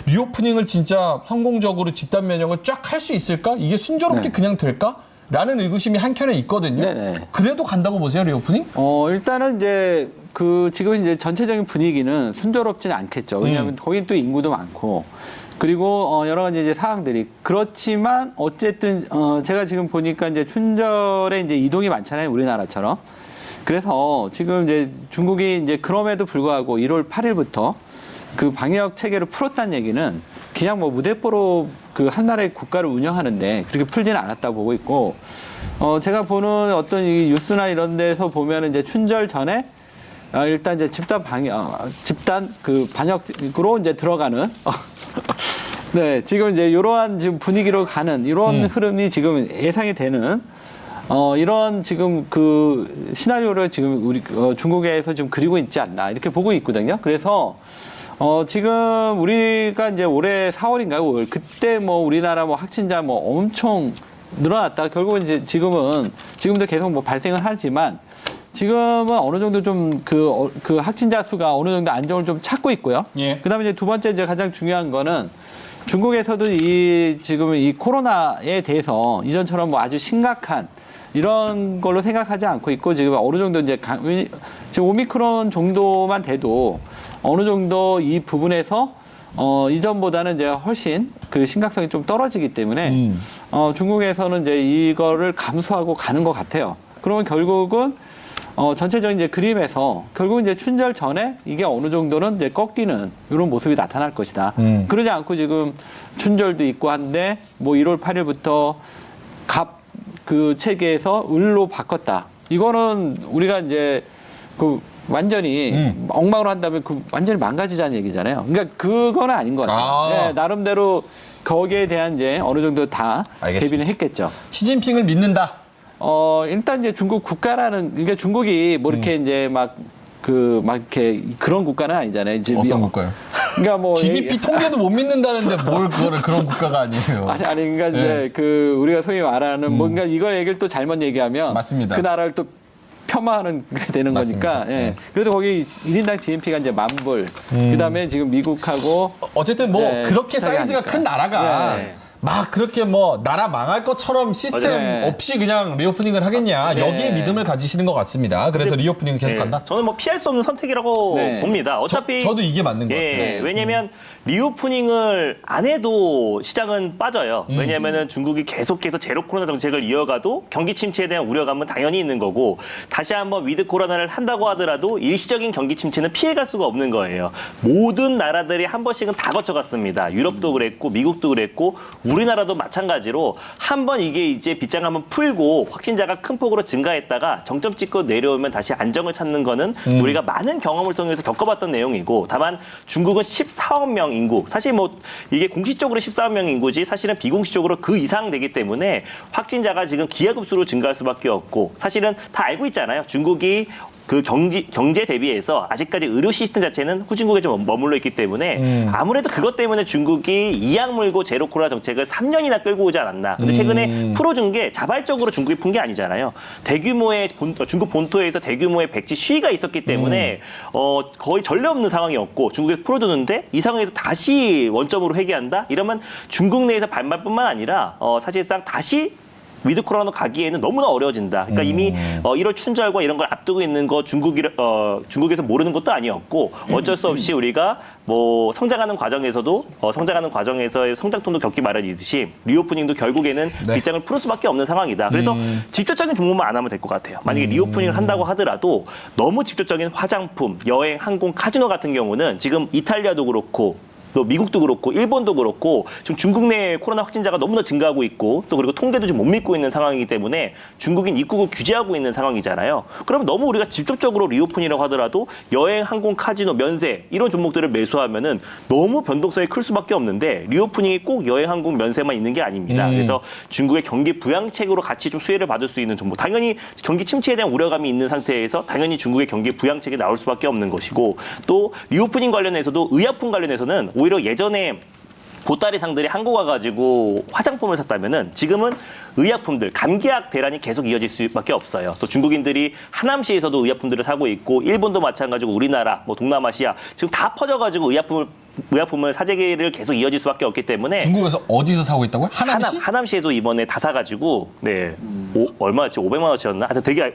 리오프닝을 진짜 성공적으로 집단 면역을 쫙 할 수 있을까? 이게 순조롭게 네. 그냥 될까? 라는 의구심이 한켠에 있거든요. 네네. 그래도 간다고 보세요, 리오프닝? 일단은 이제 지금 이제 전체적인 분위기는 순조롭지는 않겠죠. 왜냐하면 거긴 또 인구도 많고 그리고 여러 가지 이제 사항들이 그렇지만 어쨌든 제가 지금 보니까 이제 춘절에 이제 이동이 많잖아요, 우리나라처럼. 그래서 지금 이제 중국이 이제 그럼에도 불구하고 1월 8일부터 그 방역 체계를 풀었다는 얘기는 그냥 뭐 무대뽀로 그 한 나라의 국가를 운영하는데 그렇게 풀지는 않았다고 보고 있고 제가 보는 어떤 이 뉴스나 이런 데서 보면 이제 춘절 전에 일단 이제 집단 그 반역으로 이제 들어가는 네 지금 이제 이러한 지금 분위기로 가는 이런 흐름이 지금 예상이 되는 이런 지금 그 시나리오를 지금 우리 중국에서 지금 그리고 있지 않나 이렇게 보고 있거든요. 그래서 지금 우리가 이제 올해 4월인가요? 5월 그때 뭐 우리나라 뭐 확진자 뭐 엄청 늘어났다. 결국은 이제 지금도 계속 뭐 발생을 하지만 지금은 어느 정도 좀 그 확진자 수가 어느 정도 안정을 좀 찾고 있고요. 예. 그다음에 이제 두 번째 이제 가장 중요한 거는 중국에서도 지금 이 코로나에 대해서 이전처럼 뭐 아주 심각한 이런 걸로 생각하지 않고 있고 지금 어느 정도 이제 지금 오미크론 정도만 돼도 어느 정도 이 부분에서 이전보다는 이제 훨씬 그 심각성이 좀 떨어지기 때문에 중국에서는 이제 이거를 감수하고 가는 것 같아요. 그러면 결국은 전체적인 이제 그림에서 결국 이제 춘절 전에 이게 어느 정도는 이제 꺾이는 이런 모습이 나타날 것이다. 그러지 않고 지금 춘절도 있고 한데 뭐 1월 8일부터 그 체계에서 을로 바꿨다. 이거는 우리가 이제 그 완전히 엉망으로 한다면 그 완전히 망가지자는 얘기잖아요. 그러니까 그거는 아닌 것 같아요. 네, 나름대로 거기에 대한 이제 어느 정도 다 알겠습니다. 대비는 했겠죠. 시진핑을 믿는다. 일단 이제 중국 국가라는 그러니까 중국이 뭐 이렇게 이제 막 이렇게 그런 국가는 아니잖아요. 이제 어떤 국가요? 그러니까 뭐 GDP 통계도 못 믿는다는데 뭘 그거를 그런 국가가 아니에요. 아니 그러니까 이제 그 우리가 소위 말하는 뭔가 이걸 얘기를 또 잘못 얘기하면 맞습니다. 그 나라를 또 폄하하는 게 되는 맞습니다. 거니까. 예. 네. 그래도 거기 1인당 GNP가 이제 10,000불. 그다음에 지금 미국하고 어쨌든 뭐 네, 그렇게 비슷하게 사이즈가 하니까. 큰 나라가 네. 막 그렇게 뭐 나라 망할 것처럼 시스템 맞아요. 없이 그냥 리오프닝을 하겠냐 네. 여기에 믿음을 가지시는 것 같습니다. 그래서 리오프닝을 계속 네, 간다. 저는 뭐 피할 수 없는 선택이라고 네. 봅니다. 어차피 저도 이게 맞는 것 같아요. 예, 왜냐면 리오프닝을 안 해도 시장은 빠져요. 왜냐면은 중국이 계속해서 제로 코로나 정책을 이어가도 경기 침체에 대한 우려감은 당연히 있는 거고 다시 한번 위드 코로나를 한다고 하더라도 일시적인 경기 침체는 피해갈 수가 없는 거예요. 모든 나라들이 한 번씩은 다 거쳐갔습니다. 유럽도 그랬고 미국도 그랬고 우리나라도 마찬가지로 한 번 이게 이제 빗장 한번 풀고 확진자가 큰 폭으로 증가했다가 정점 찍고 내려오면 다시 안정을 찾는 거는 우리가 많은 경험을 통해서 겪어봤던 내용이고 다만 중국은 14억 명 인구 사실 뭐 이게 공식적으로 14억 명 인구지 사실은 비공식적으로 그 이상 되기 때문에 확진자가 지금 기하급수로 증가할 수밖에 없고 사실은 다 알고 있잖아요. 중국이 그 경제 대비해서 아직까지 의료 시스템 자체는 후진국에 좀 머물러 있기 때문에 아무래도 그것 때문에 중국이 이악 물고 제로 코로나 정책을 3년이나 끌고 오지 않았나. 근데 최근에 풀어준 게 자발적으로 중국이 푼 게 아니잖아요. 대규모의 중국 본토에서 대규모의 백지 시위가 있었기 때문에 거의 전례 없는 상황이었고 중국에서 풀어줬는데 이 상황에서 다시 원점으로 회귀한다? 이러면 중국 내에서 반발뿐만 아니라 사실상 다시 위드 코로나로 가기에는 너무나 어려워진다. 그러니까 이미 1월 춘절과 이런 걸 앞두고 있는 거 중국에서 모르는 것도 아니었고 어쩔 수 없이 우리가 뭐 성장하는 과정에서의 성장통도 겪기 마련이듯이 리오프닝도 결국에는 네. 빗장을 풀을 수밖에 없는 상황이다. 그래서 직접적인 종목만 안 하면 될 것 같아요. 만약에 리오프닝을 한다고 하더라도 너무 직접적인 화장품, 여행, 항공, 카지노 같은 경우는 지금 이탈리아도 그렇고 또 미국도 그렇고 일본도 그렇고 지금 중국 내 코로나 확진자가 너무나 증가하고 있고 또 그리고 통계도 좀 못 믿고 있는 상황이기 때문에 중국인 입국을 규제하고 있는 상황이잖아요. 그럼 너무 우리가 직접적으로 리오픈이라고 하더라도 여행, 항공, 카지노, 면세 이런 종목들을 매수하면은 너무 변동성이 클 수밖에 없는데 리오프닝이 꼭 여행, 항공, 면세만 있는 게 아닙니다. 그래서 중국의 경기 부양책으로 같이 좀 수혜를 받을 수 있는 종목. 당연히 경기 침체에 대한 우려감이 있는 상태에서 당연히 중국의 경기 부양책이 나올 수밖에 없는 것이고 또 리오프닝 관련해서도 의약품 관련해서는 오히려 예전에 보따리상들이 한국 와가지고 화장품을 샀다면은 지금은 의약품들, 감기약 대란이 계속 이어질 수밖에 없어요. 또 중국인들이 하남시에서도 의약품들을 사고 있고 일본도 마찬가지고 우리나라, 뭐 동남아시아 지금 다 퍼져가지고 의약품을 사재기를 계속 이어질 수밖에 없기 때문에 중국에서 어디서 사고 있다고요? 하남시? 하남시에도 이번에 다 사가지고 네 얼마였지? 500만 원치였나? 하여튼 되게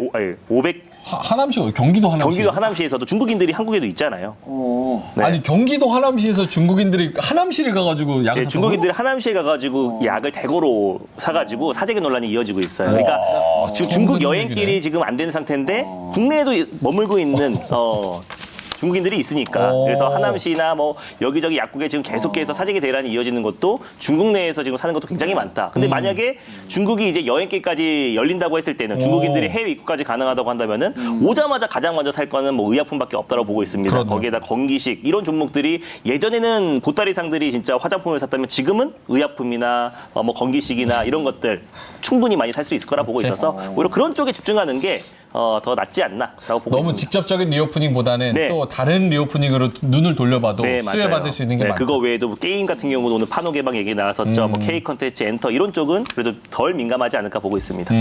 500 하남시 경기도 하남시. 경기도 하남시에서도 중국인들이 한국에도 있잖아요. 네. 아니 경기도 하남시에서 중국인들이 하남시를 가가지고 약을 네, 샀다고요? 중국인들이 하남시에 가가지고 약을 대거로 사가지고 사재기 논란이 이어지고 있어요. 그러니까 지금 중국 처음 듣는 여행길이 얘기네. 지금 안 되는 상태인데 국내에도 머물고 있는 중국인들이 있으니까 그래서 하남시나 뭐 여기저기 약국에 지금 계속해서 사재기 대란이 이어지는 것도 중국 내에서 지금 사는 것도 굉장히 많다. 근데 만약에 중국이 이제 여행길까지 열린다고 했을 때는 중국인들이 해외 입국까지 가능하다고 한다면은 오자마자 가장 먼저 살 거는 뭐 의약품밖에 없다고 보고 있습니다. 그렇네요. 거기에다 건기식 이런 종목들이 예전에는 보따리상들이 진짜 화장품을 샀다면 지금은 의약품이나 뭐 건기식이나 이런 것들 충분히 많이 살 수 있을 거라 보고 있어서 오히려 그런 쪽에 집중하는 게 더 낫지 않나라고 보고 너무 있습니다. 직접적인 리오프닝보다는 네. 또 다른 리오프닝으로 눈을 돌려봐도 네, 수혜 맞아요. 받을 수 있는 게 네, 많다. 그거 외에도 뭐 게임 같은 경우도 오늘 판호 개방 얘기 나왔었죠. 뭐 K 컨텐츠, 엔터 이런 쪽은 그래도 덜 민감하지 않을까 보고 있습니다.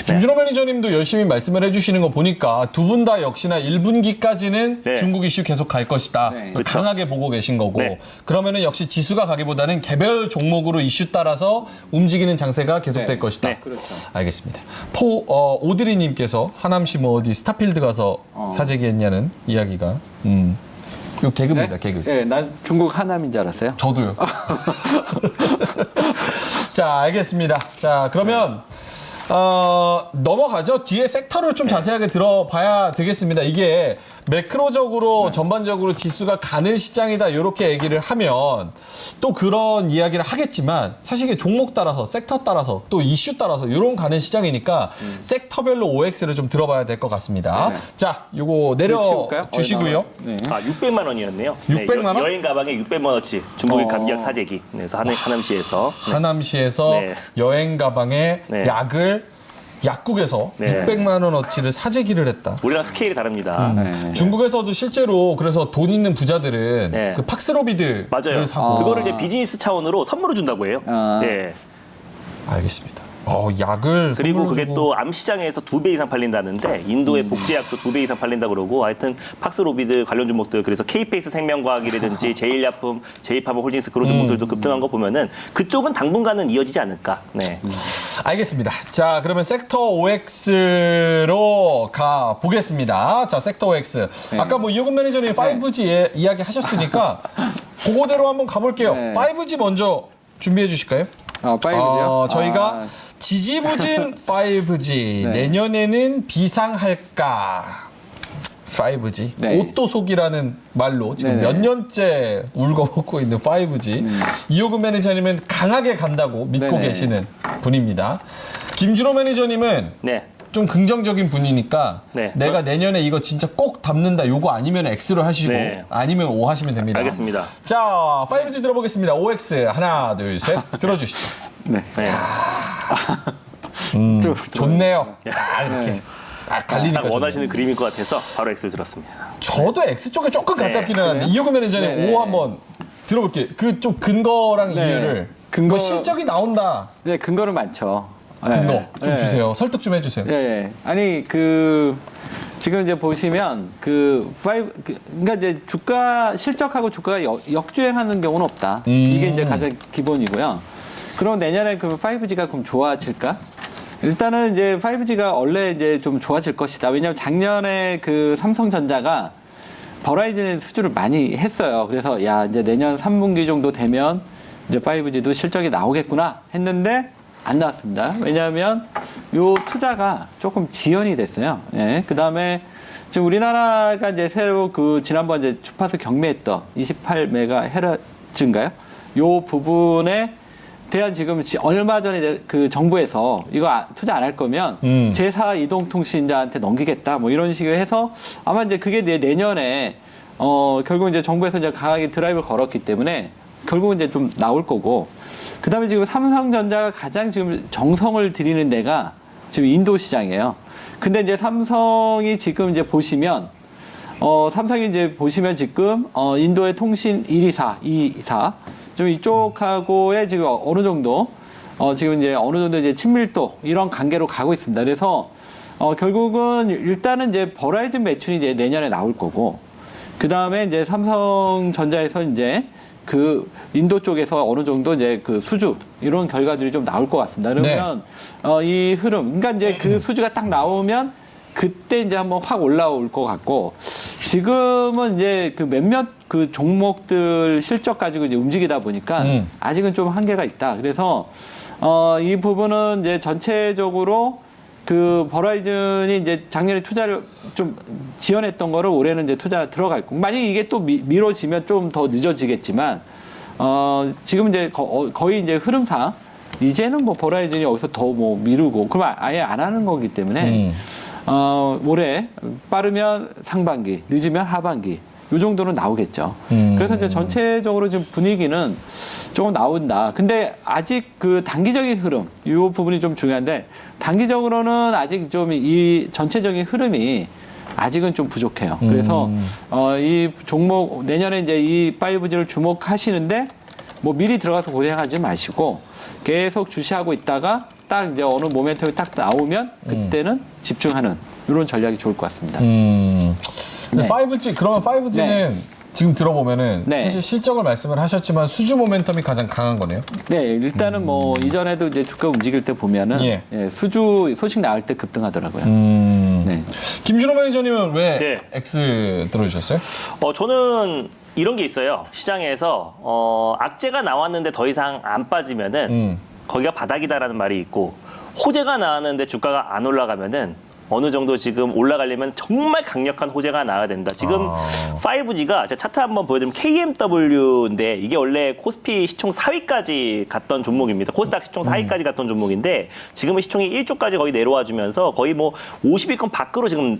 김준호 매니저님도 열심히 말씀을 해주시는 거 보니까 두 분 다 역시나 1분기까지는 네. 중국 이슈 계속 갈 것이다. 네. 그렇죠. 강하게 보고 계신 거고 네. 그러면은 역시 지수가 가기보다는 개별 종목으로 이슈 따라서 움직이는 장세가 계속될 네. 것이다. 네. 그렇죠. 알겠습니다. 오드리님께서 하남시 뭐 어디 스타필드 가서 사재기 했냐는 이야기가 이거 개그입니다. 개그. 네, 난 중국 하남인 줄 알았어요. 저도요. 자, 알겠습니다. 자, 그러면 넘어가죠. 뒤에 섹터를 좀 자세하게 들어봐야 되겠습니다. 이게 매크로적으로 전반적으로 지수가 가는 시장이다 이렇게 얘기를 하면 또 그런 이야기를 하겠지만 사실 이게 종목 따라서 섹터 따라서 또 이슈 따라서 이런 가는 시장이니까 섹터별로 OX를 좀 들어봐야 될 것 같습니다. 네. 자, 요거 내려 치울까요? 주시고요. 네. 600만 원이었네요. 600만 원? 여행 가방에 600만 원치 중국의 감기약 사재기. 그래서 하남시에서 하남시에서 네. 여행 가방에 네. 약을 약국에서 네. 600만 원어치를 사재기를 했다. 우리랑 스케일이 다릅니다. 네. 중국에서도 실제로 그래서 돈 있는 부자들은 네. 그 팍스로비드를 맞아요. 사고 그거를 이제 비즈니스 차원으로 선물을 준다고 해요. 아. 네. 알겠습니다. 약을 그리고 선물로 그게 주고. 또 암 시장에서 2배 이상 팔린다는데 인도의 복제약도 2배 이상 팔린다 그러고 하여튼 팍스로비드 관련 종목들 그래서 K페이스 생명과학이라든지 제일약품, 제이파마홀딩스 그런 종목들도 급등한 거 보면은 그쪽은 당분간은 이어지지 않을까. 네. 알겠습니다. 자, 그러면 섹터 OX로 가 보겠습니다. 자, 섹터 OX. 네. 아까 뭐 이호근 매니저님 5G 이야기 하셨으니까 그거대로 한번 가볼게요. 네. 5G 먼저 준비해 주실까요? 5G요? 저희가 지지부진 5G 네. 내년에는 비상할까? 5G 네. 오또속이라는 말로 지금 네네. 몇 년째 울고먹고 있는 5G 이호근 매니저님은 강하게 간다고 믿고 네네. 계시는 분입니다. 김준호 매니저님은 네. 좀 긍정적인 분이니까 네. 내가 내년에 이거 진짜 꼭 담는다 요거 아니면 X로 하시고 네. 아니면 O 하시면 됩니다. 알겠습니다. 자 5G 들어보겠습니다. OX 하나 둘 셋 들어주시죠. 네. 네. 좀 좋네요. 이렇게 딱 갈리니까 딱 원하시는 좋네요. 그림일 것 같아서 바로 X를 들었습니다. 저도 X 쪽에 조금 가깝기는 한데 그래요? 이호근 매니저님 네. O 한번 들어볼게요. 그 좀 근거랑 네. 이유를 근거- 뭐 실적이 나온다. 네, 근거는 많죠. 근거 네. 좀 네. 주세요. 설득 좀 해주세요. 예, 예. 아니 지금 이제 보시면 그러니까 이제 주가 실적하고 주가가 역주행하는 경우는 없다. 이게 이제 가장 기본이고요. 그럼 내년에 그 5G가 그럼 좋아질까? 일단은 이제 5G가 원래 이제 좀 좋아질 것이다. 왜냐하면 작년에 그 삼성전자가 버라이즌의 수주를 많이 했어요. 그래서 야 이제 내년 3분기 정도 되면 이제 5G도 실적이 나오겠구나 했는데 안 나왔습니다. 왜냐하면 요 투자가 조금 지연이 됐어요. 예. 그 다음에 지금 우리나라가 이제 새로 그 지난번 이제 주파수 경매했던 28MHz인가요? 요 부분에 대한 지금 얼마 전에 이제 그 정부에서 이거 투자 안 할 거면 제4 이동통신자한테 넘기겠다 뭐 이런 식으로 해서 아마 이제 그게 내년에 결국 이제 정부에서 이제 강하게 드라이브를 걸었기 때문에 결국은 이제 좀 나올 거고 그다음에 지금 삼성전자가 가장 지금 정성을 들이는 데가 지금 인도 시장이에요. 근데 이제 삼성이 지금 이제 보시면 삼성이 이제 보시면 지금 인도의 통신 124, 224 좀 이쪽하고의 지금 어느 정도 지금 이제 어느 정도 이제 친밀도 이런 관계로 가고 있습니다. 그래서 결국은 일단은 이제 버라이즌 매출이 이제 내년에 나올 거고 그 다음에 이제 삼성전자에서 이제 그 인도 쪽에서 어느 정도 이제 그 수주 이런 결과들이 좀 나올 것 같습니다. 그러면 이 흐름, 그러니까 이제 그 수주가 딱 나오면 그때 이제 한번 확 올라올 것 같고 지금은 이제 그 몇몇 그 종목들 실적 가지고 이제 움직이다 보니까 아직은 좀 한계가 있다. 그래서 이 부분은 이제 전체적으로 그 버라이즌이 이제 작년에 투자를 좀 지연했던 거를 올해는 이제 투자 들어갈 거고 만약에 이게 또 미뤄지면 좀 더 늦어지겠지만 지금 이제 거의 이제 흐름상 이제는 뭐 버라이즌이 여기서 더 뭐 미루고 그러면 아예 안 하는 거기 때문에 올해 빠르면 상반기, 늦으면 하반기 요 정도는 나오겠죠. 그래서 이제 전체적으로 지금 분위기는 조금 나온다. 근데 아직 그 단기적인 흐름, 이 부분이 좀 중요한데 단기적으로는 아직 좀 이 전체적인 흐름이 아직은 좀 부족해요. 그래서 이 종목 내년에 이제 이 5G를 주목하시는데 뭐 미리 들어가서 고생하지 마시고 계속 주시하고 있다가 딱 이제 어느 모멘텀이 딱 나오면 그때는 집중하는 이런 전략이 좋을 것 같습니다. 근데 네. 5G 그러면 5G는 네. 지금 들어보면은 네. 사실 실적을 말씀을 하셨지만 수주 모멘텀이 가장 강한 거네요. 네, 일단은 뭐 이전에도 이제 주가 움직일 때 보면은 예. 수주 소식 나올 때 급등하더라고요. 네. 김준호 매니저님은 왜 네. X 들어주셨어요? 저는 이런 게 있어요. 시장에서 악재가 나왔는데 더 이상 안 빠지면은 거기가 바닥이다라는 말이 있고 호재가 나왔는데 주가가 안 올라가면은 어느 정도 지금 올라가려면 정말 강력한 호재가 나와야 된다. 지금 5G가 제가 차트 한번 보여드리면 KMW인데 이게 원래 코스피 시총 4위까지 갔던 종목입니다. 코스닥 시총 4위까지 갔던 종목인데 지금은 시총이 1조까지 거의 내려와 주면서 거의 뭐 50위권 밖으로 지금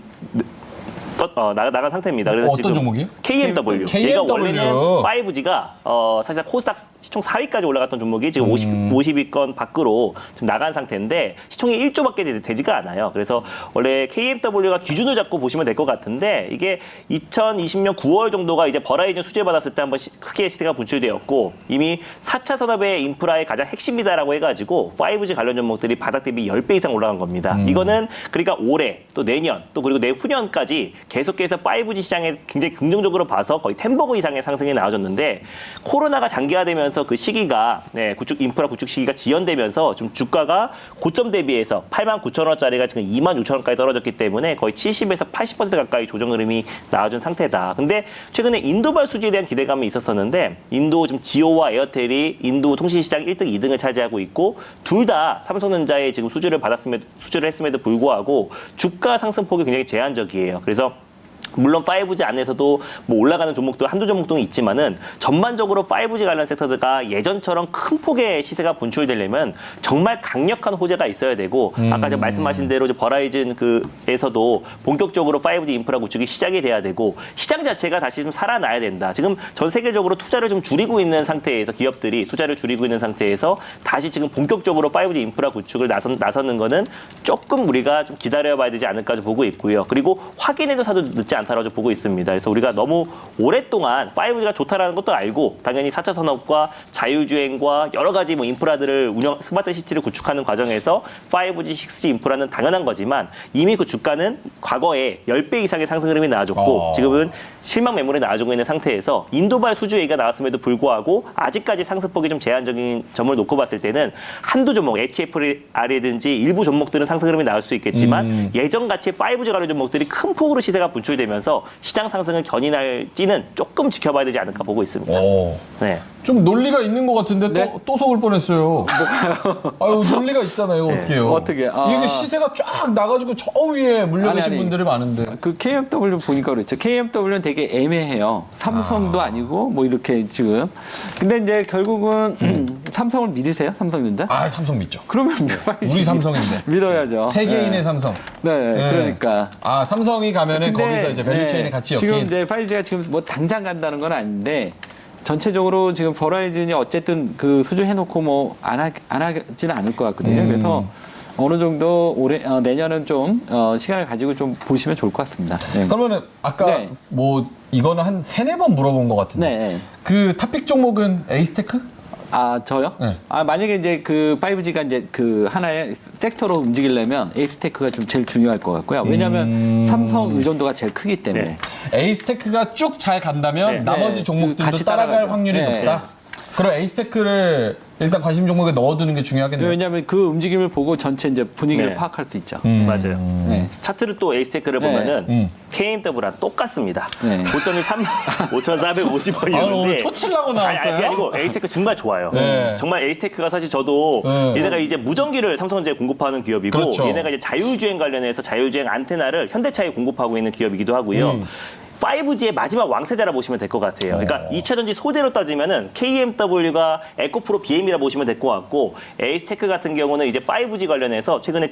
나간 상태입니다. 그래서 어떤 지금 종목이요? KMW. KMW. 얘가 원래는 5G가 사실 코스닥 시총 4위까지 올라갔던 종목이 지금 50위권 밖으로 좀 나간 상태인데 시총이 1조밖에 되지가 않아요. 그래서 원래 KMW가 기준을 잡고 보시면 될 것 같은데 이게 2020년 9월 정도가 이제 버라이즌 수주를 받았을 때 한번 크게 시세가 분출되었고 이미 4차 산업의 인프라의 가장 핵심이다라고 해가지고 5G 관련 종목들이 바닥 대비 10배 이상 올라간 겁니다. 이거는 그러니까 올해 또 내년 또 그리고 내후년까지 계속해서 5G 시장에 굉장히 긍정적으로 봐서 거의 10버 이상의 상승이 나와줬는데 코로나가 장기화되면서 그 시기가 인프라 구축 시기가 지연되면서 좀 주가가 고점 대비해서 89,000원짜리가 지금 26,000원까지 떨어졌기 때문에 거의 70에서 80% 가까이 조정 흐름이 나와준 상태다. 근데 최근에 인도발 수주에 대한 기대감이 있었었는데 인도 좀 지오와 에어텔이 인도 통신 시장 1등, 2등을 차지하고 있고 둘 다 삼성전자에 지금 수주를 했음에도 불구하고 주가 상승폭이 굉장히 제한적이에요. 그래서 물론 5G 안에서도 뭐 올라가는 종목도 한두 종목도 있지만은 전반적으로 5G 관련 섹터가 예전처럼 큰 폭의 시세가 분출되려면 정말 강력한 호재가 있어야 되고 아까 제가 말씀하신 대로 이제 버라이즌 그에서도 본격적으로 5G 인프라 구축이 시작이 돼야 되고 시장 자체가 다시 좀 살아나야 된다. 지금 전 세계적으로 투자를 좀 줄이고 있는 상태에서 기업들이 투자를 줄이고 있는 상태에서 다시 지금 본격적으로 5G 인프라 구축을 나서는 거는 조금 우리가 좀 기다려봐야 되지 않을까 좀 보고 있고요. 그리고 확인해도 사도 늦지 않다라고 좀 보고 있습니다. 그래서 우리가 너무 오랫동안 5G가 좋다라는 것도 알고 당연히 4차 산업과 자율주행과 여러 가지 뭐 인프라들을 스마트 시티를 구축하는 과정에서 5G, 6G 인프라는 당연한 거지만 이미 그 주가는 과거에 10배 이상의 상승 흐름이 나와줬고 지금은 실망 매물이 나와주고 있는 상태에서 인도발 수주 얘기가 나왔음에도 불구하고 아직까지 상승폭이 좀 제한적인 점을 놓고 봤을 때는 한두 종목, HFR이든지 일부 종목들은 상승 흐름이 나올 수 있겠지만 예전같이 5G 관련 종목들이 큰 폭으로 시세가 분출되면서 시장 상승을 견인할지는 조금 지켜봐야 되지 않을까 보고 있습니다. 네. 좀 논리가 있는 것 같은데 네? 또 속을 뻔했어요. 아유 논리가 있잖아요. 어떻게요? 어떻게? 이게 시세가 쫙 나가지고 저 위에 물려 계신 아니. 분들이 많은데. 그 KMW 보니까 그렇죠. KMW는 되게 애매해요. 삼성도 아니고 뭐 이렇게 지금. 근데 이제 결국은 삼성을 믿으세요? 삼성전자? 아 삼성 믿죠. 그러면 우리 삼성인데. 믿어야죠. 세계인의 네. 삼성. 네, 네. 그러니까. 아 삼성이 가면은 근데, 거기서 이제 밸류체인에 같이 엮인. 지금 이제 5G가 지금 뭐 당장 간다는 건 아닌데 전체적으로 지금 버라이즌이 어쨌든 그 수주해놓고 뭐 안 하지는 않을 것 같거든요. 그래서 어느 정도 내년은 좀 시간을 가지고 좀 보시면 좋을 것 같습니다. 네. 그러면은 아까 네. 뭐 이거는 한 3-4번 물어본 것 같은데. 네. 그 탑픽 종목은 에이스테크? 아, 저요? 네. 아, 만약에 이제 그 5G가 이제 그 하나의 섹터로 움직이려면 에이스테크가 좀 제일 중요할 것 같고요. 왜냐하면 삼성 의존도가 제일 크기 때문에. 네. 에이스테크가 쭉 잘 간다면 네. 나머지 네. 종목들도 같이 따라갈 따라가죠. 확률이 네. 높다? 그럼 에이스테크를 일단 관심 종목에 넣어두는 게 중요하겠네요. 왜냐하면 그 움직임을 보고 전체 이제 분위기를 네. 파악할 수 있죠. 맞아요. 네. 차트를 또 에이스테크를 네. 보면은 KMW랑 똑같습니다. 네. 고점이 5,450원이었는데 아, 오늘 초치려고 나왔어요? 그게 아니고 에이스테크 정말 좋아요. 네. 정말 에이스테크가 사실 저도 네. 얘네가 이제 무전기를 삼성전자에 공급하는 기업이고 그렇죠. 얘네가 이제 자율주행 관련해서 자율주행 안테나를 현대차에 공급하고 있는 기업이기도 하고요. 5G의 마지막 왕세자라 보시면 될 것 같아요. 그러니까 2차 전지 소재로 따지면은 KMW가 에코프로 BM이라 보시면 될 것 같고 에이스테크 같은 경우는 이제 5G 관련해서 최근에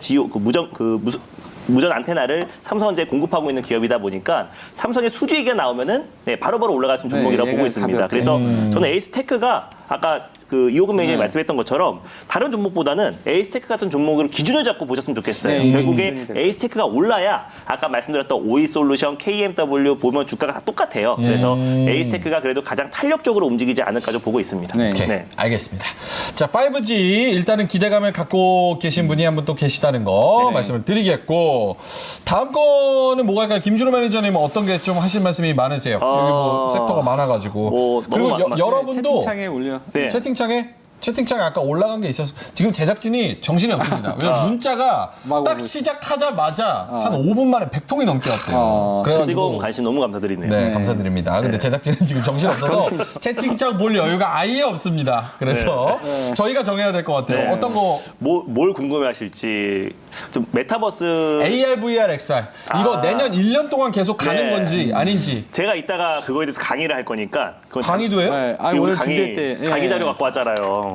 무전 안테나를 삼성전자에 공급하고 있는 기업이다 보니까 삼성의 수주 얘기가 나오면은 바로바로 올라갈 수 있는 종목이라고 네, 보고 얘가 있습니다. 가볍게. 그래서 저는 에이스테크가 아까 그 이호근 매니저님 네. 말씀했던 것처럼 다른 종목보다는 에이스테크 같은 종목을 기준을 잡고 보셨으면 좋겠어요. 네, 결국에 기준이 됐죠. 에이스테크가 올라야 아까 말씀드렸던 오이솔루션, KMW 보면 주가가 다 똑같아요. 그래서 에이스테크가 그래도 가장 탄력적으로 움직이지 않을까 좀 보고 있습니다. 네. 오케이, 네. 알겠습니다. 자, 5G 일단은 기대감을 갖고 계신 분이 한 분 또 계시다는 거 네. 말씀을 드리겠고 다음 거는 뭐가 할까요? 김준호 매니저님 어떤 게 좀 하실 말씀이 많으세요? 여기 뭐 섹터가 많아가지고 뭐 그리고 너무 여러분도 채팅창에 올려. 네. 채팅창에 아까 올라간 게 있어서 지금 제작진이 정신이 없습니다. 왜냐면 문자가 막 딱 오고 시작하자마자 한 5분 만에 100통이 넘게 왔대요. 어. 뜨거운 관심 너무 감사드리네요. 네, 감사드립니다. 근데 제작진은 지금 정신 없어서 채팅창 볼 여유가 아예 없습니다. 그래서 저희가 정해야 될 것 같아요. 네. 어떤 거 뭘 궁금해하실지 좀 메타버스 AR, VR, XR 이거 내년 1년 동안 계속 가는 네. 건지 아닌지 제가 이따가 그거에 대해서 강의를 할 거니까 그건 강의도 해요? 네. 아니, 이거 오늘 강의 준비할 때. 예. 강의 자료 갖고 왔잖아요.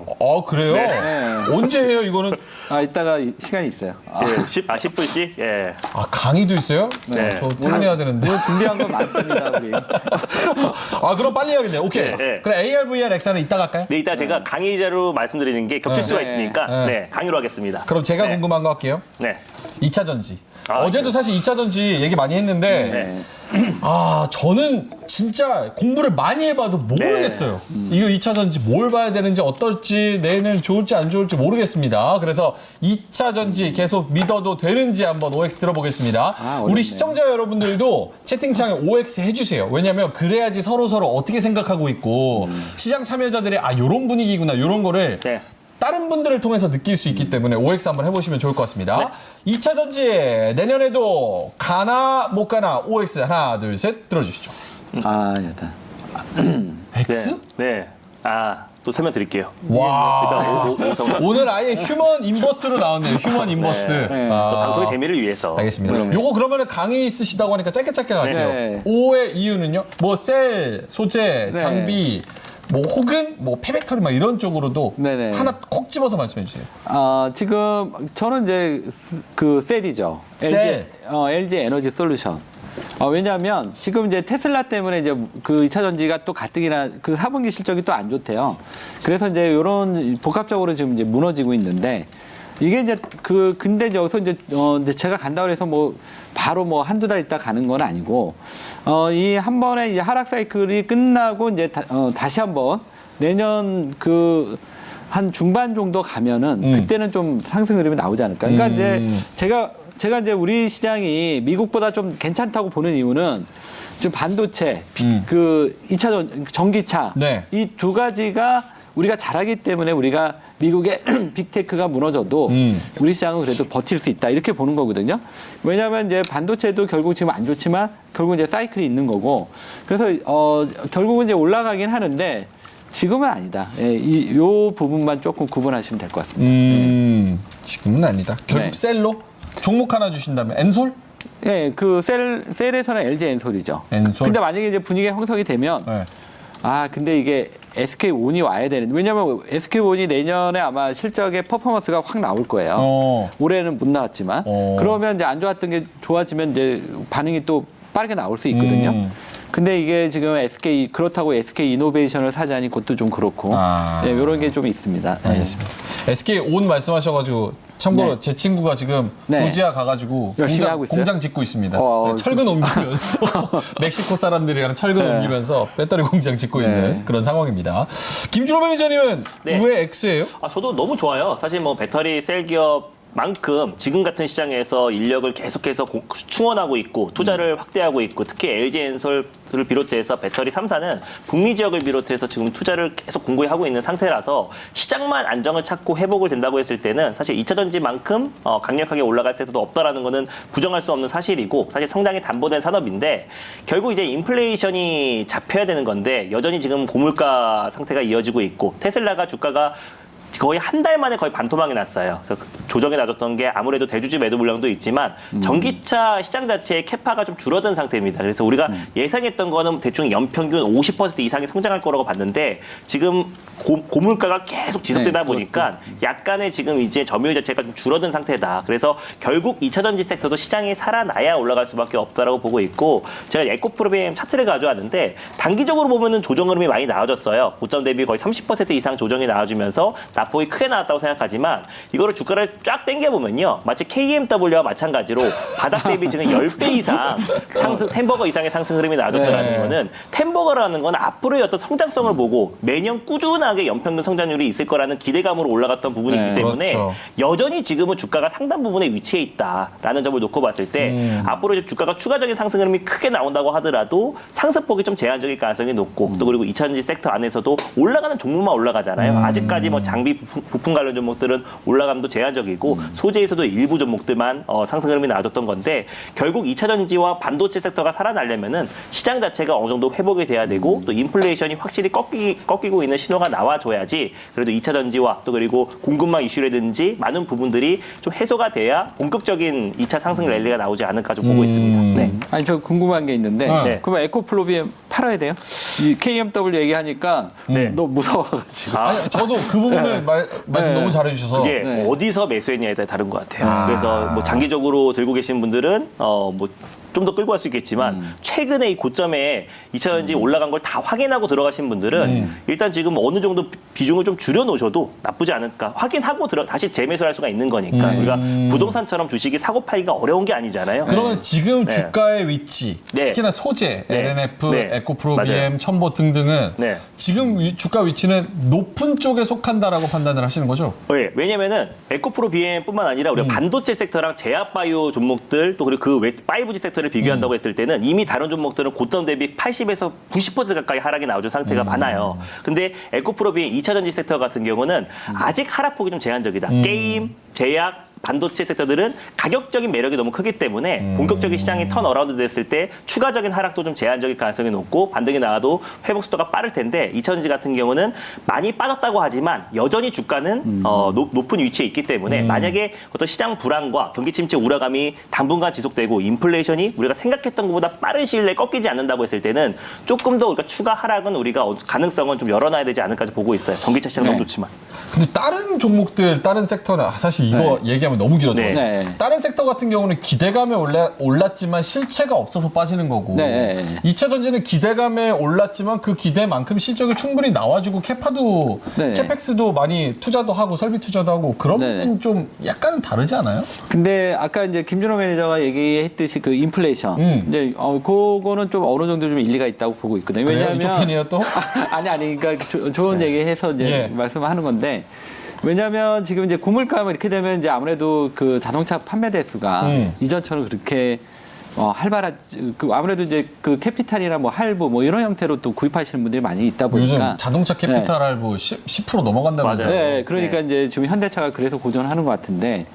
그래요? 네. 언제 해요, 이거는? 이따가 시간이 있어요. 예, 10불씩. 예. 강의도 있어요? 네. 저 퇴근해야 되는데. 오늘 준비한 건 많습니다, 우리. 그럼 빨리 해야겠네요. 오케이. 네. 그럼 AR, VR, XR은 이따 갈까요? 네, 이따 제가 강의자로 말씀드리는 게 겹칠 수가 네. 있으니까 네. 강의로 하겠습니다. 그럼 제가 네. 궁금한 거 할게요. 네. 2차 전지. 아, 어제도 사실 2차 전지 얘기 많이 했는데 저는 진짜 공부를 많이 해봐도 모르겠어요. 이거 2차 전지 뭘 봐야 되는지 어떨지 내년 좋을지 안 좋을지 모르겠습니다. 그래서 2차 전지 계속 믿어도 되는지 한번 OX 들어보겠습니다. 어렵네요. 우리 시청자 여러분들도 채팅창에 OX 해주세요. 왜냐하면 그래야지 서로 어떻게 생각하고 있고 시장 참여자들이 요런 분위기구나 요런 거를 네. 다른 분들을 통해서 느낄 수 있기 때문에 OX 한번 해보시면 좋을 것 같습니다. 2차 전지 내년에도 가나 못 가나 OX 하나 둘 셋 들어주시죠. 여다. X? 네. 또 설명드릴게요. 와. 일단 오늘 아예 휴먼 인버스로 나왔네요. 휴먼 인버스. 네. 방송의 재미를 위해서. 알겠습니다. 그럼요. 요거 그러면은 강의 있으시다고 하니까 짧게 갈게요. 네. 5의 이유는요? 뭐 셀, 소재, 네. 장비, 뭐 혹은 뭐 폐배터리 막 이런 쪽으로도 네네. 하나 콕 집어서 말씀해 주세요. 지금 저는 이제 그 셀이죠. 셀. LG 에너지 솔루션. 왜냐하면 지금 이제 테슬라 때문에 이제 그 2차 전지가 또 가뜩이나 그 4분기 실적이 또 안 좋대요. 그래서 이제 이런 복합적으로 지금 이제 무너지고 있는데 이게 이제 근데 이제 여기서 이제 제가 간다고 해서 뭐 바로 뭐 한두 달 있다 가는 건 아니고 이 한 번에 이제 하락 사이클이 끝나고 이제 다시 한번 내년 한 중반 정도 가면은 그때는 좀 상승 흐름이 나오지 않을까. 그러니까 이제 제가 이제 우리 시장이 미국보다 좀 괜찮다고 보는 이유는 지금 반도체, 그 2차 전기차 네. 이 두 가지가 우리가 잘하기 때문에 우리가 미국의 빅테크가 무너져도 우리 시장은 그래도 버틸 수 있다 이렇게 보는 거거든요. 왜냐하면 이제 반도체도 결국 지금 안 좋지만 결국 이제 사이클이 있는 거고 그래서 결국은 이제 올라가긴 하는데 지금은 아니다. 요 부분만 조금 구분하시면 될 것 같습니다. 지금은 아니다. 결국 네. 셀로 종목 하나 주신다면 엔솔? 그 셀에서는 LG 엔솔이죠. 엔솔. 근데 만약에 이제 분위기가 형성이 되면 네. 근데 이게 SK온이 와야 되는데 왜냐면 SK온이 내년에 아마 실적의 퍼포먼스가 확 나올 거예요. 올해는 못 나왔지만 그러면 이제 안 좋았던 게 좋아지면 이제 반응이 또 빠르게 나올 수 있거든요. 근데 이게 지금 그렇다고 SK 이노베이션을 사자니 그것도 좀 그렇고 이런 게 좀 있습니다. 알겠습니다. SK 온 말씀하셔가지고 참고로 네. 제 친구가 지금 네. 조지아 가가지고 열심히 하고 있어요? 공장 짓고 있습니다. 어, 철근 옮기면서 멕시코 사람들이랑 철근 네. 옮기면서 배터리 공장 짓고 네. 있는 그런 상황입니다. 김준호 매니저님은 네. 왜 X예요? 저도 너무 좋아요. 사실 뭐 배터리 셀 기업만큼 지금 같은 시장에서 인력을 계속해서 충원하고 있고 투자를 확대하고 있고 특히 LG 엔솔을 비롯해서 배터리 3사는 북미 지역을 비롯해서 지금 투자를 계속 공고히 하고 있는 상태라서 시장만 안정을 찾고 회복을 된다고 했을 때는 사실 2차 전지만큼 강력하게 올라갈 섹터도 없다라는 거는 부정할 수 없는 사실이고 사실 상당히 담보된 산업인데 결국 이제 인플레이션이 잡혀야 되는 건데 여전히 지금 고물가 상태가 이어지고 있고 테슬라가 주가가 거의 한 달 만에 거의 반토막이 났어요. 그래서 조정이 낮았던 게 아무래도 대주주 매도 물량도 있지만 전기차 시장 자체의 캐파가 좀 줄어든 상태입니다. 그래서 우리가 예상했던 거는 대충 연평균 50% 이상이 성장할 거라고 봤는데 지금 고물가가 계속 지속되다 네, 보니까 약간의 지금 이제 점유율 자체가 좀 줄어든 상태다. 그래서 결국 2차 전지 섹터도 시장이 살아나야 올라갈 수밖에 없다라고 보고 있고 제가 에코프로비엠 차트를 가져왔는데 단기적으로 보면은 조정 흐름이 많이 나아졌어요. 고점 대비 거의 30% 이상 조정이 나와주면서 낙폭이 크게 나왔다고 생각하지만 이거를 주가를 쫙 당겨보면요. 마치 KMW와 마찬가지로 바닥 대비 지금 10배 이상 상승, 템버거 이상의 상승 흐름이 나와줬다는 네. 거는 템버거라는 건 앞으로의 어떤 성장성을 보고 매년 꾸준하게 연평균 성장률이 있을 거라는 기대감으로 올라갔던 부분이기 네. 때문에 그렇죠. 여전히 지금은 주가가 상당 부분에 위치해 있다라는 점을 놓고 봤을 때 앞으로 이제 주가가 추가적인 상승 흐름이 크게 나온다고 하더라도 상승폭이 좀 제한적일 가능성이 높고 또 그리고 2차 전지 섹터 안에서도 올라가는 종목만 올라가잖아요. 아직까지 뭐 장비 전기 부품 관련 종목들은 올라감도 제한적이고 소재에서도 일부 종목들만 상승 흐름이 나와줬던 건데 결국 2차 전지와 반도체 섹터가 살아나려면은 시장 자체가 어느 정도 회복이 돼야 되고 또 인플레이션이 확실히 꺾이고 있는 신호가 나와줘야지 그래도 2차 전지와 또 그리고 공급망 이슈라든지 많은 부분들이 좀 해소가 돼야 본격적인 2차 상승 랠리가 나오지 않을까 좀 보고 있습니다. 네. 아니 저 궁금한 게 있는데 네. 그러면 에코플로비엠 팔아야 돼요? 이 KMW 얘기하니까 네. 너 무서워가지고. 아, 아니, 저도 그 부분을 말씀 네. 너무 잘해주셔서. 그게 네. 어디서 매수했냐에 따라 다른 것 같아요. 그래서 뭐 장기적으로 들고 계신 분들은 뭐 좀 더 끌고 갈 수 있겠지만 최근에 이 고점에 2차전지 올라간 걸 다 확인하고 들어가신 분들은 일단 지금 어느 정도 비중을 좀 줄여놓으셔도 나쁘지 않을까 확인하고 다시 재매수할 수가 있는 거니까 우리가 부동산처럼 주식이 사고 팔기가 어려운 게 아니잖아요. 그러면 지금 네. 주가의 위치, 네. 특히나 소재, 네. LNF, 네. 에코프로비엠, 맞아요. 첨보 등등은 네. 지금 주가 위치는 높은 쪽에 속한다라고 판단을 하시는 거죠? 네, 왜냐면은 에코프로 BM뿐만 아니라 우리가 반도체 섹터랑 제약바이오 종목들 또 그리고 그 5G 섹터를 비교한다고 했을 때는 이미 다른 종목들은 고점 대비 80에서 90% 가까이 하락이 나오는 상태가 많아요. 근데 에코프로 BM 2차전지 섹터 같은 경우는 아직 하락폭이 좀 제한적이다. 게임, 제약, 반도체 섹터들은 가격적인 매력이 너무 크기 때문에 본격적인 시장이 턴어라운드 됐을 때 추가적인 하락도 좀 제한적일 가능성이 높고 반등이 나와도 회복 속도가 빠를 텐데 2차전지 같은 경우는 많이 빠졌다고 하지만 여전히 주가는 높은 위치에 있기 때문에 만약에 어떤 시장 불안과 경기 침체 우려감이 당분간 지속되고 인플레이션이 우리가 생각했던 것보다 빠른 시일 내에 꺾이지 않는다고 했을 때는 조금 더 우리가 추가 하락은 우리가 가능성은 좀 열어놔야 되지 않을까 보고 있어요. 전기차 시장 너무 네. 좋지만. 근데 다른 종목들, 다른 섹터는 사실 이거 얘기하면 너무 길어져요. 네. 다른 섹터 같은 경우는 기대감에 올랐지만 실체가 없어서 빠지는 거고 네. 2차 전지는 기대감에 올랐지만 그 기대만큼 실적이 충분히 나와주고 캐파도 네. 캐펙스도 많이 투자도 하고 설비 투자도 하고 그런 네. 부분 좀 약간은 다르지 않아요? 근데 아까 이제 김준호 매니저가 얘기했듯이 그 인플레이션 이제 그거는 좀 어느 정도 좀 일리가 있다고 보고 있거든요. 그래요? 왜냐하면 이쪽 편이에요 또? 아니 그러니까 좋은 얘기해서 이제 예. 말씀하는 건데 왜냐하면 지금 이제 고물가가 이렇게 되면 이제 아무래도 그 자동차 판매 대수가 이전처럼 그렇게 아무래도 이제 그 캐피탈이나 뭐 할부 뭐 이런 형태로 또 구입하시는 분들이 많이 있다 보니까 요즘 자동차 캐피탈 할부 10% 넘어간다면서요? 맞아요. 네, 그러니까 이제 지금 현대차가 그래서 고전하는 것 같은데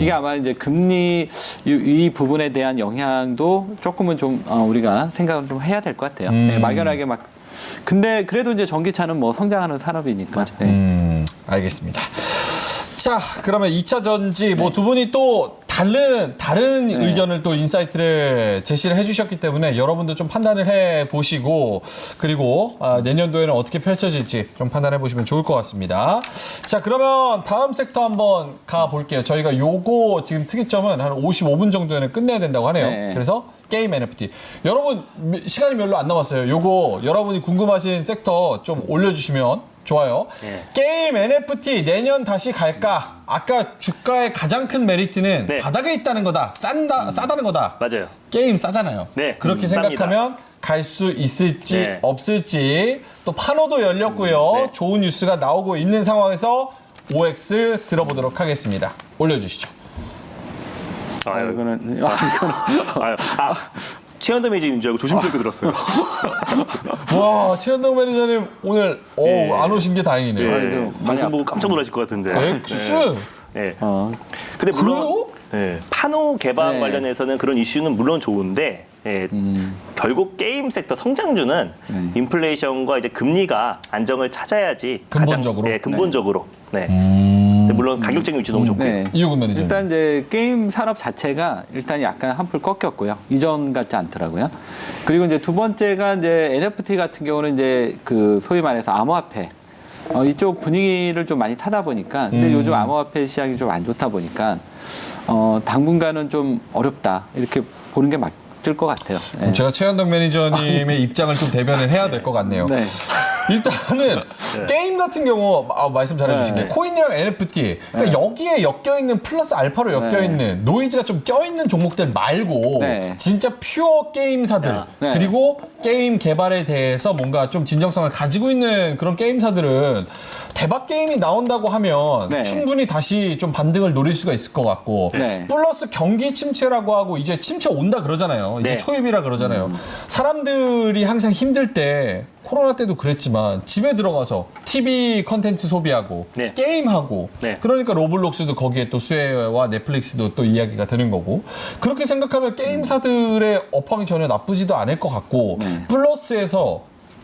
이게 아마 이제 금리 이 부분에 대한 영향도 조금은 좀 우리가 생각을 좀 해야 될 것 같아요. 네, 막연하게 막 근데 그래도 이제 전기차는 뭐 성장하는 산업이니까. 네. 알겠습니다. 자, 그러면 2차 전지 뭐 두 분이 또 다른 의견을 또 인사이트를 제시를 해주셨기 때문에 여러분도 좀 판단을 해 보시고 그리고 내년도에는 어떻게 펼쳐질지 좀 판단해 보시면 좋을 것 같습니다. 자, 그러면 다음 섹터 한번 가 볼게요. 저희가 요거 지금 특이점은 한 55분 정도에는 끝내야 된다고 하네요. 네. 그래서 게임 NFT. 여러분 시간이 별로 안 남았어요. 요거 여러분이 궁금하신 섹터 좀 올려주시면 좋아요. 네. 게임 NFT 내년 다시 갈까? 아까 주가의 가장 큰 메리트는 네. 바닥에 있다는 거다. 싸다는 거다. 맞아요. 게임 싸잖아요. 네, 그렇게 쌉니다. 생각하면 갈 수 있을지 네. 없을지 또 판호도 열렸고요. 네. 좋은 뉴스가 나오고 있는 상황에서 OX 들어보도록 하겠습니다. 올려주시죠. 이거는 최현도 매니저인 줄 알고 조심스럽게 들었어요. 와, 최현동 매니저님 오늘 예. 안 오신 게 다행이네요. 많이 좀 많이 방송 보고 깜짝 놀라실 것 같은데. X? 네. 어. 근데 물론 그래요? 네. 판호 개방 네. 관련해서는 그런 이슈는 물론 좋은데 결국 게임 섹터 성장주는 인플레이션과 이제 금리가 안정을 찾아야지 근본적으로? 가장, 네, 근본적으로. 네. 근데 물론 가격적인 위치 너무 좋고요. 네. 이호근 매니저님. 일단 이제 게임 산업 자체가 일단 약간 한풀 꺾였고요. 이전 같지 않더라고요. 그리고 이제 두 번째가 이제 NFT 같은 경우는 이제 그 소위 말해서 암호화폐 이쪽 분위기를 좀 많이 타다 보니까 근데 요즘 암호화폐 시장이 좀 안 좋다 보니까 당분간은 좀 어렵다 이렇게 보는 게 맞을 것 같아요. 그럼 제가 최현동 매니저님의 입장을 좀 대변을 해야 될 것 같네요. 네. 일단은 게임 같은 경우 말씀 잘해주신 게 네. 코인이랑 NFT 그러니까 여기에 엮여있는 플러스 알파로 엮여있는 노이즈가 좀 껴있는 종목들 말고 네. 진짜 퓨어 게임사들 네. 그리고 게임 개발에 대해서 뭔가 좀 진정성을 가지고 있는 그런 게임사들은 대박 게임이 나온다고 하면 네. 충분히 다시 좀 반등을 노릴 수가 있을 것 같고 네. 플러스 경기 침체라고 하고 이제 침체 온다 그러잖아요. 이제 네. 초입이라 그러잖아요. 사람들이 항상 힘들 때 코로나 때도 그랬지만 집에 들어가서 TV 컨텐츠 소비하고 네. 게임하고 네. 그러니까 로블록스도 거기에 또 수혜와 넷플릭스도 또 이야기가 되는 거고 그렇게 생각하면 게임사들의 업황이 전혀 나쁘지도 않을 것 같고 네. 플러스에서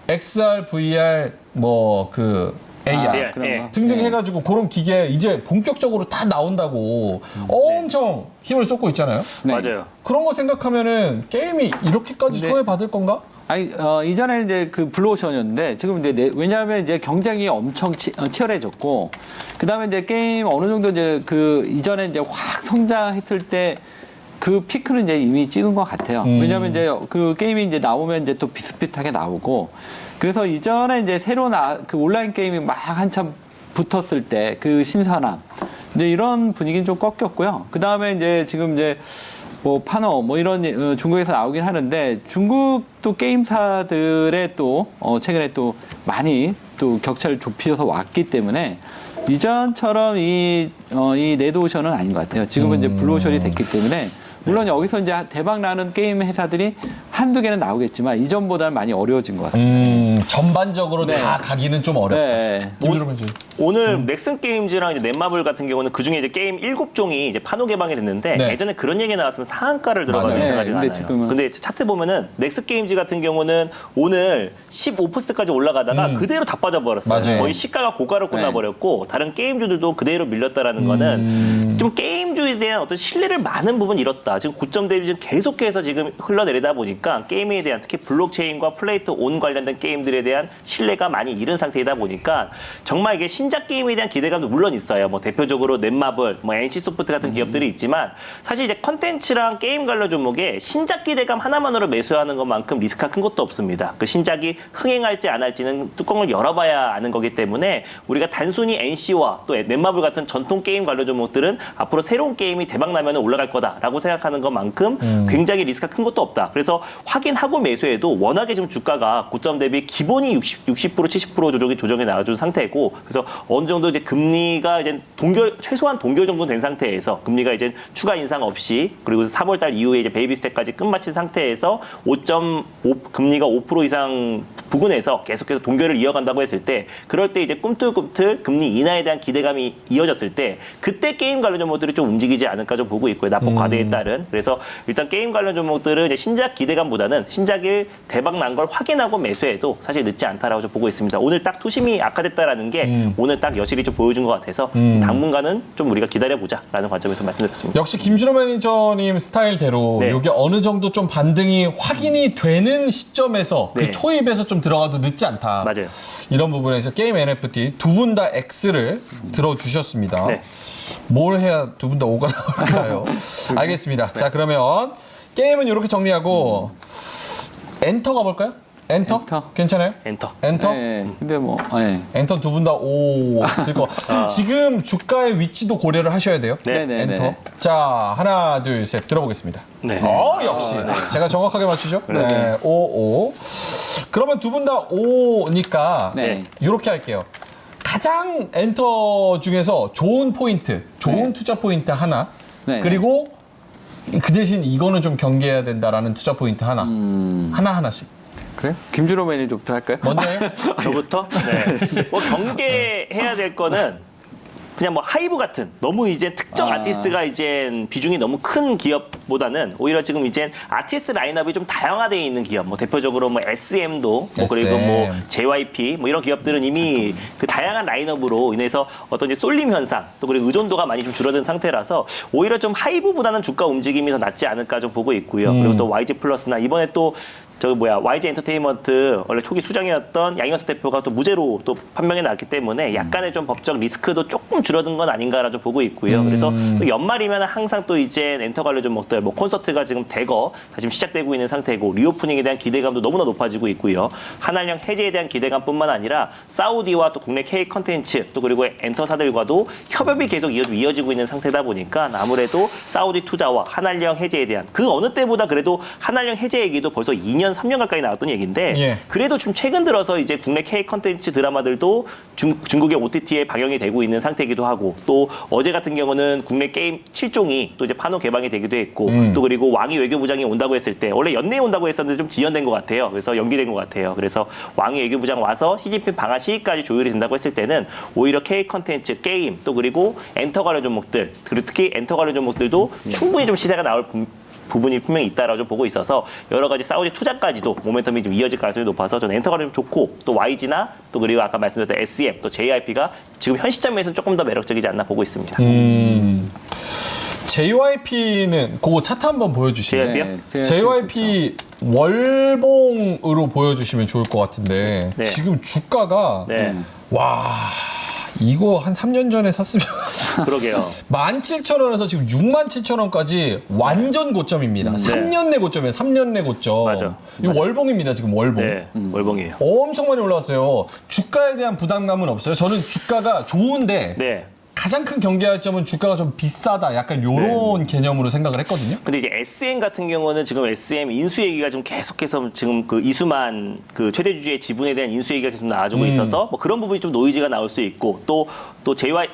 XR, VR 뭐 그 AR 예, 그런 예. 거. 등등 네. 해가지고 그런 기계 이제 본격적으로 다 나온다고 엄청 힘을 쏟고 있잖아요. 네. 맞아요. 그런 거 생각하면은 게임이 이렇게까지 네. 소외받을 건가? 아니 이전에는 이제 그 블루오션이었는데 지금 이제 왜냐하면 이제 경쟁이 엄청 치열해졌고 그다음에 이제 게임 어느 정도 이제 그 이전에 이제 확 성장했을 때 그 피크는 이제 이미 찍은 것 같아요. 왜냐하면 이제 그 게임이 이제 나오면 이제 또 비슷비슷하게 나오고 그래서 이전에 이제 새로 그 온라인 게임이 막 한참 붙었을 때 그 신선함 이제 이런 분위기는 좀 꺾였고요. 그 다음에 이제 지금 이제 뭐 파너 뭐 이런 중국에서 나오긴 하는데 중국도 게임사들의 또 최근에 또 많이 또 격차를 좁혀서 왔기 때문에 이전처럼 이 레드오션은 아닌 것 같아요. 지금은 이제 블루오션이 됐기 때문에 물론 여기서 이제 대박 나는 게임 회사들이 한두 개는 나오겠지만 이전보다는 많이 어려워진 것 같습니다. 전반적으로 네. 다 가기는 좀 어렵다. 네. 김주로 씨. 오늘 넥슨 게임즈랑 이제 넷마블 같은 경우는 그 중에 이제 게임 7종이 이제 판호 개방이 됐는데 네. 예전에 그런 얘기 나왔으면 상한가를 들어가는 맞아요. 생각하지 네, 않아요. 근데 지금은- 근데 차트 보면은 넥슨 게임즈 같은 경우는 오늘 15%까지 올라가다가 그대로 다 빠져버렸어요. 맞아요. 거의 시가가 고가로 끝나버렸고 다른 게임주들도 그대로 밀렸다라는 거는 좀 게임주에 대한 어떤 신뢰를 많은 부분 잃었다. 지금 고점 대비 지금 계속해서 지금 흘러내리다 보니까 게임에 대한 특히 블록체인과 플레이 투 온 관련된 게임들에 대한 신뢰가 많이 잃은 상태이다 보니까 정말 이게 신작 게임에 대한 기대감도 물론 있어요. 뭐 대표적으로 넷마블, 뭐 NC소프트 같은 기업들이 있지만 사실 이제 컨텐츠랑 게임 관련 종목에 신작 기대감 하나만으로 매수하는 것만큼 리스크가 큰 것도 없습니다. 그 신작이 흥행할지 안 할지는 뚜껑을 열어봐야 아는 거기 때문에 우리가 단순히 NC와 또 넷마블 같은 전통 게임 관련 종목들은 앞으로 새로운 게임이 대박 나면 올라갈 거다라고 생각하는 것만큼 굉장히 리스크가 큰 것도 없다. 그래서 확인하고 매수해도 워낙에 지금 주가가 고점 대비 기본이 60% 70% 조정이 나와준 상태고 그래서 어느 정도 이제 금리가 이제 최소한 동결 정도 된 상태에서 금리가 이제 추가 인상 없이 그리고 3월달 이후에 이제 베이비 스텝까지 끝마친 상태에서 5.5 금리가 5% 이상 부근에서 계속해서 동결을 이어간다고 했을 때 그럴 때 이제 꿈틀꿈틀 금리 인하에 대한 기대감이 이어졌을 때 그때 게임 관련 종목들이 좀 움직이지 않을까 좀 보고 있고요. 납폭 과대에 따른 그래서 일단 게임 관련 종목들은 이제 신작 기대감보다는 신작이 대박 난 걸 확인하고 매수해도 사실 늦지 않다라고 좀 보고 있습니다. 오늘 딱 투심이 악화됐다라는 게 오늘 딱 여실히 좀 보여준 것 같아서 당분간은 좀 우리가 기다려보자라는 관점에서 말씀드렸습니다. 역시 김준호 매니저님 스타일대로 네. 이게 어느 정도 좀 반등이 확인이 되는 시점에서 네. 그 초입에서 좀 들어가도 늦지 않다. 맞아요. 이런 부분에서 게임 NFT 두 분 다 X를 들어주셨습니다. 네. 뭘 해야 두 분 다 O가 나올까요? 알겠습니다. 자 그러면 게임은 이렇게 정리하고 엔터 가볼까요? 엔터? 엔터. 괜찮아요? 엔터. 네. 근데 뭐 네. 엔터 두 분 다 O 들고 지금 주가의 위치도 고려를 하셔야 돼요. 네. 네, 네. 엔터. 자 하나 둘 셋 들어보겠습니다. 네. 역시 제가 정확하게 맞추죠. 네. O. 그러면 두 분 다 O니까 네. 이렇게 할게요. 가장 엔터 중에서 좋은 포인트, 좋은 네. 투자 포인트 하나, 네. 그리고 그 대신 이거는 좀 경계해야 된다라는 투자 포인트 하나, 하나씩. 그래요? 김준호 매니저부터 할까요? 먼저 해요. 저부터? 네. 뭐 경계해야 될 거는 그냥 뭐 하이브 같은 너무 이제 특정 아티스트가 이제 비중이 너무 큰 기업보다는 오히려 지금 이제 아티스트 라인업이 좀 다양화되어 있는 기업, 뭐 대표적으로 뭐 SM도 뭐 그리고 SM. 뭐 JYP 뭐 이런 기업들은 이미 그 다양한 라인업으로 인해서 어떤 이제 쏠림 현상 또 그리고 의존도가 많이 좀 줄어든 상태라서 오히려 좀 하이브보다는 주가 움직임이 더 낫지 않을까 좀 보고 있고요. 그리고 또 YG 플러스나 이번에 또 YG 엔터테인먼트 원래 초기 수장이었던 양현석 대표가 또 무죄로 또 판명이 났기 때문에 약간의 좀 법적 리스크도 조금 줄어든 건 아닌가라 좀 보고 있고요. 그래서 또 연말이면 항상 또 이제 엔터 관련 종목들 뭐 콘서트가 지금 지금 시작되고 있는 상태고 리오프닝에 대한 기대감도 너무나 높아지고 있고요. 한알령 해제에 대한 기대감뿐만 아니라 사우디와 또 국내 K 컨텐츠 또 그리고 엔터사들과도 협업이 계속 이어지고 있는 상태다 보니까 아무래도 사우디 투자와 한알령 해제에 대한 그 어느 때보다 그래도 한알령 해제 얘기도 벌써 2년 2년, 3년 가까이 나왔던 얘기인데 예. 그래도 좀 최근 들어서 이제 국내 K 컨텐츠 드라마들도 중국의 OTT에 방영이 되고 있는 상태이기도 하고 또 어제 같은 경우는 국내 게임 7종이 또 이제 판호 개방이 되기도 했고 또 그리고 왕이 외교부장이 온다고 했을 때 원래 연내에 온다고 했었는데 좀 지연된 것 같아요. 그래서 연기된 것 같아요. 그래서 왕이 외교부장 와서 시진핑 방한 시기까지 조율이 된다고 했을 때는 오히려 K 컨텐츠, 게임 또 그리고 엔터 관련 종목들 그리고 특히 엔터 관련 종목들도 충분히 좀 시세가 나올 부분이 분명히 있다라고 좀 보고 있어서 여러 가지 사우디 투자까지도 모멘텀이 좀 이어질 가능성이 높아서 저는 엔터가 좀 좋고 또 YG나 또 그리고 아까 말씀드렸던 SM 또 JYP가 지금 현 시점에서는 조금 더 매력적이지 않나 보고 있습니다. JYP는 그거 차트 한번 보여주시면 JYP 요? JYP 월봉으로 보여주시면 좋을 것 같은데 네. 지금 주가가 네. 와 이거 한 3년 전에 샀으면 그러게요. 17,000원에서 지금 67,000원까지 완전 고점입니다. 3년 내 고점이에요. 3년 내 고점. 맞아. 이거 월봉입니다. 지금 월봉. 네, 월봉이에요. 엄청 많이 올라왔어요. 주가에 대한 부담감은 없어요. 저는 주가가 좋은데 네. 가장 큰 경계할 점은 주가가 좀 비싸다. 약간 요런 개념으로 생각을 했거든요. 근데 이제 SM 같은 경우는 지금 SM 인수 얘기가 좀 계속해서 지금 그 이수만 그 최대 주주의 지분에 대한 인수 얘기가 계속 나와주고 있어서 뭐 그런 부분이 좀 노이즈가 나올 수 있고 또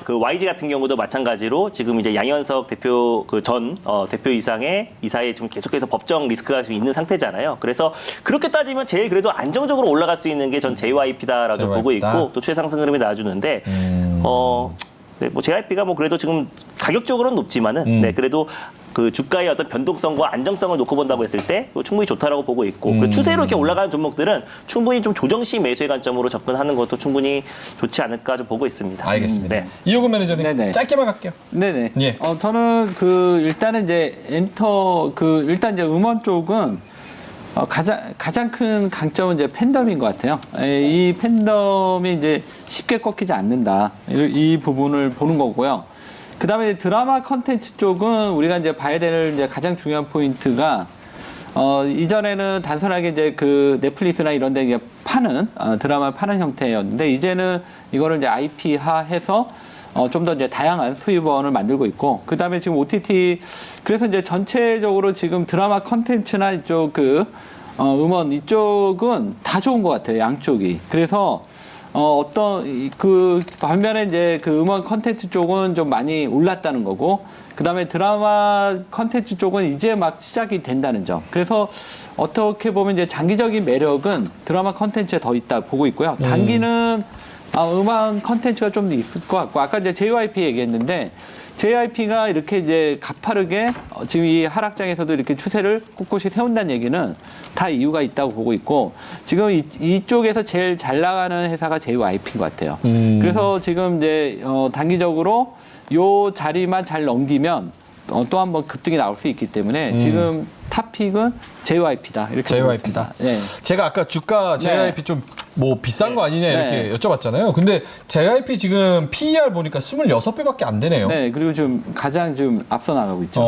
그 YG 같은 경우도 마찬가지로 지금 이제 양현석 대표 그 전 대표 이사에 지금 계속해서 법정 리스크가 지금 있는 상태잖아요. 그래서 그렇게 따지면 제일 그래도 안정적으로 올라갈 수 있는 게 전 JYP다라고 좀 보고 JYP 다. 있고 또 최상승 흐름이 나와주는데 네, 뭐 JYP가 뭐 그래도 지금 가격적으로는 높지만은 네, 그래도 그 주가의 어떤 변동성과 안정성을 놓고 본다고 했을 때 충분히 좋다라고 보고 있고 그 추세로 이렇게 올라가는 종목들은 충분히 좀 조정시 매수의 관점으로 접근하는 것도 충분히 좋지 않을까 좀 보고 있습니다. 알겠습니다. 네. 이호근 매니저님 네네. 짧게만 갈게요. 네네. 예. 저는 일단은 이제 일단 이제 음원 쪽은 가장 큰 강점은 이제 팬덤인 것 같아요. 이 팬덤이 이제 쉽게 꺾이지 않는다. 이 부분을 보는 거고요. 그 다음에 드라마 컨텐츠 쪽은 우리가 이제 봐야 될 이제 가장 중요한 포인트가 이전에는 단순하게 이제 그 넷플릭스나 이런 데 드라마 파는 형태였는데 이제는 이거를 이제 IP화해서 좀 더 이제 다양한 수입원을 만들고 있고, 그 다음에 지금 OTT, 그래서 이제 전체적으로 지금 드라마 컨텐츠나 이쪽 음원 이쪽은 다 좋은 것 같아요, 양쪽이. 그래서 반면에 이제 그 음원 컨텐츠 쪽은 좀 많이 올랐다는 거고, 그 다음에 드라마 컨텐츠 쪽은 이제 막 시작이 된다는 점. 그래서 어떻게 보면 이제 장기적인 매력은 드라마 컨텐츠에 더 있다 보고 있고요. 단기는 음악 컨텐츠가 좀 더 있을 것 같고, 아까 이제 JYP 얘기했는데, JYP가 이렇게 이제 가파르게 지금 이 하락장에서도 이렇게 추세를 꿋꿋이 세운다는 얘기는 다 이유가 있다고 보고 있고, 지금 이쪽에서 제일 잘 나가는 회사가 JYP인 것 같아요. 그래서 지금 이제 단기적으로 요 자리만 잘 넘기면 또 한 번 급등이 나올 수 있기 때문에 지금 탑픽은 JYP다. 이렇게 JYP다. 네. 제가 아까 주가 JYP 좀 뭐 비싼 거 아니냐 이렇게 여쭤봤잖아요. 근데 JYP 지금 PER 보니까 26배밖에 안 되네요. 네, 그리고 지금 가장 지금 앞서 나가고 있죠.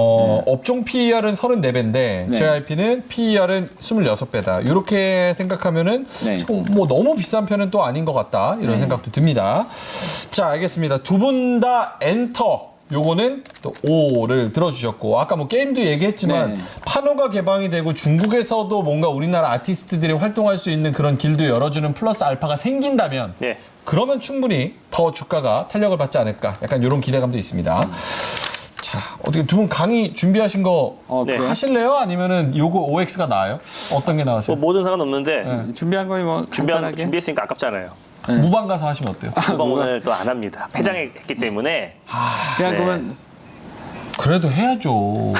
업종 PER은 34배인데 네. JYP는 PER은 26배다. 이렇게 생각하면은 네. 뭐 너무 비싼 편은 또 아닌 것 같다. 이런 생각도 듭니다. 자, 알겠습니다. 두 분 다 엔터. 요거는 또 5를 들어주셨고, 아까 뭐 게임도 얘기했지만 네. 판호가 개방이 되고 중국에서도 뭔가 우리나라 아티스트들이 활동할 수 있는 그런 길도 열어주는 플러스 알파가 생긴다면 네. 그러면 충분히 더 주가가 탄력을 받지 않을까, 약간 이런 기대감도 있습니다. 자, 어떻게 두 분 강의 준비하신 거 네. 그래요? 하실래요? 아니면은 요거 OX가 나아요? 어떤 게 나으세요? 뭐 뭐든 상관없는데 준비한 거니 뭐 간단하게. 준비했으니까 아깝잖아요. 무방 가서 하시면 어때요? 무방 오늘 또 안 합니다. 폐장했기 때문에 그냥 네. 그러면 그래도 해야죠.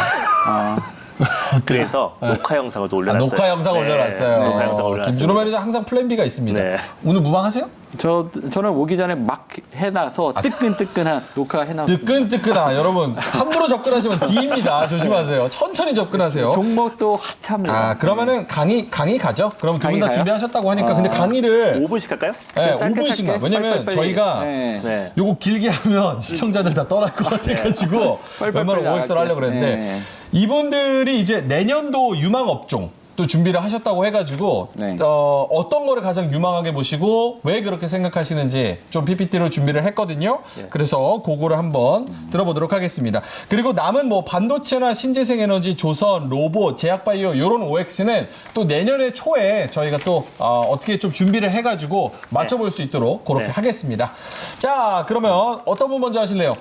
그래서 녹화 영상을 또 올려놨어요. 녹화 영상 네, 올려놨어요. 녹화 영상 올려놨어요. 김준호 매니저 항상 플랜 B가 있습니다. 네. 오늘 무방 하세요? 저는 오기 전에 막 해놔서 뜨끈뜨끈한 녹화 해놔서 뜨끈뜨끈아. 여러분 함부로 접근하시면 D입니다. 조심하세요. 천천히 접근하세요. 종목도 핫합니다. 그러면은 강의 가죠? 그럼 두 분 강의 다 가요? 준비하셨다고 하니까. 근데 강의를 5분씩 할까요? 네, 짧게 5분씩만. 짧게 왜냐면 빨리빨리. 저희가 네. 네. 요거 길게 하면 시청자들 다 떠날 것 같아가지고 빨리빨리 웬만하면 OX로 하려고 나갈게요. 그랬는데 네. 이분들이 이제 내년도 유망 업종 또 준비를 하셨다고 해가지고 네. 어떤 거를 가장 유망하게 보시고 왜 그렇게 생각하시는지 좀 PPT로 준비를 했거든요. 그래서 그거를 한번 들어보도록 하겠습니다. 그리고 남은 뭐 반도체나 신재생에너지, 조선, 로봇, 제약바이오 이런 OX는 또 내년에 초에 저희가 또 어떻게 좀 준비를 해가지고 맞춰볼 수 있도록 그렇게 네. 하겠습니다. 자, 그러면 어떤 분 먼저 하실래요?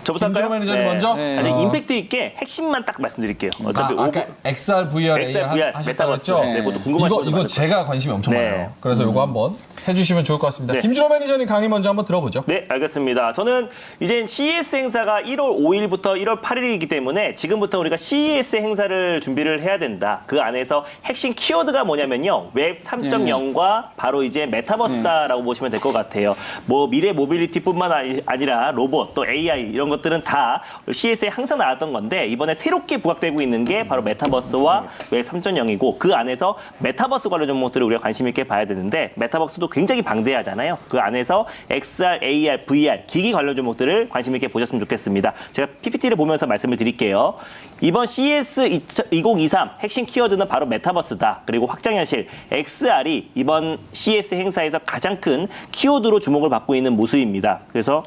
저부터 할까요? 김준호 매니저님 먼저? 네. 아니, 임팩트 있게 핵심만 딱 말씀드릴게요. 어차피 아까 XR, VR, XR, AR VR, 하셨다고 메타버스. 했죠? 네, 그것도 궁금하신 분들 이거 많을 제가 관심이 엄청 네. 많아요. 그래서 이거 한번 해주시면 좋을 것 같습니다. 네. 김준호 매니저님 강의 먼저 한번 들어보죠. 네, 알겠습니다. 저는 이제 CES 행사가 1월 5일부터 1월 8일이기 때문에 지금부터 우리가 CES 행사를 준비를 해야 된다. 그 안에서 핵심 키워드가 뭐냐면요. 웹 3.0과 바로 이제 메타버스다라고 보시면 될 것 같아요. 뭐 미래 모빌리티뿐만 아니라 로봇 또 AI 이런 것들은 다 CES에 항상 나왔던 건데 이번에 새롭게 부각되고 있는 게 바로 메타버스와 웹 3.0이고 그 안에서 메타버스 관련 종목들을 우리가 관심 있게 봐야 되는데 메타버스도 굉장히 방대하잖아요. 그 안에서 XR, AR, VR 기기 관련 종목들을 관심 있게 보셨으면 좋겠습니다. 제가 PPT를 보면서 말씀을 드릴게요. 이번 CES 2023 핵심 키워드는 바로 메타버스다. 그리고 확장현실 XR이 이번 CES 행사에서 가장 큰 키워드로 주목을 받고 있는 모습입니다. 그래서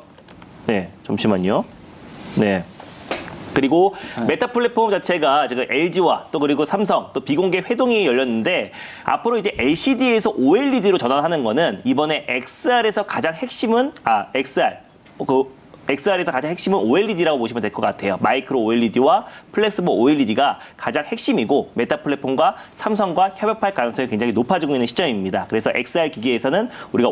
네, 잠시만요. 네. 그리고 메타 플랫폼 자체가 지금 LG와 또 그리고 삼성 또 비공개 회동이 열렸는데 앞으로 이제 LCD에서 OLED로 전환하는 거는 이번에 XR에서 가장 핵심은 XR에서 가장 핵심은 OLED라고 보시면 될 것 같아요. 마이크로 OLED와 플렉스블 OLED가 가장 핵심이고 메타 플랫폼과 삼성과 협업할 가능성이 굉장히 높아지고 있는 시점입니다. 그래서 XR 기기에서는 우리가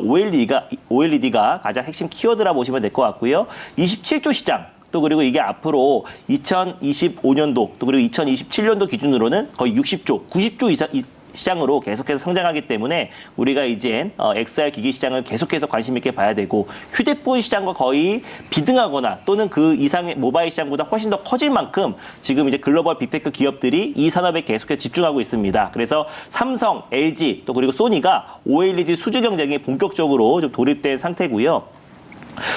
OLED가 가장 핵심 키워드라 보시면 될 것 같고요. 27조 시장 또 그리고 이게 앞으로 2025년도 또 그리고 2027년도 기준으로는 거의 60조, 90조 이상 시장으로 계속해서 성장하기 때문에 우리가 이제 XR 기기 시장을 계속해서 관심 있게 봐야 되고 휴대폰 시장과 거의 비등하거나 또는 그 이상의 모바일 시장보다 훨씬 더 커질 만큼 지금 이제 글로벌 빅테크 기업들이 이 산업에 계속해서 집중하고 있습니다. 그래서 삼성, LG 또 그리고 소니가 OLED 수주 경쟁에 본격적으로 좀 돌입된 상태고요.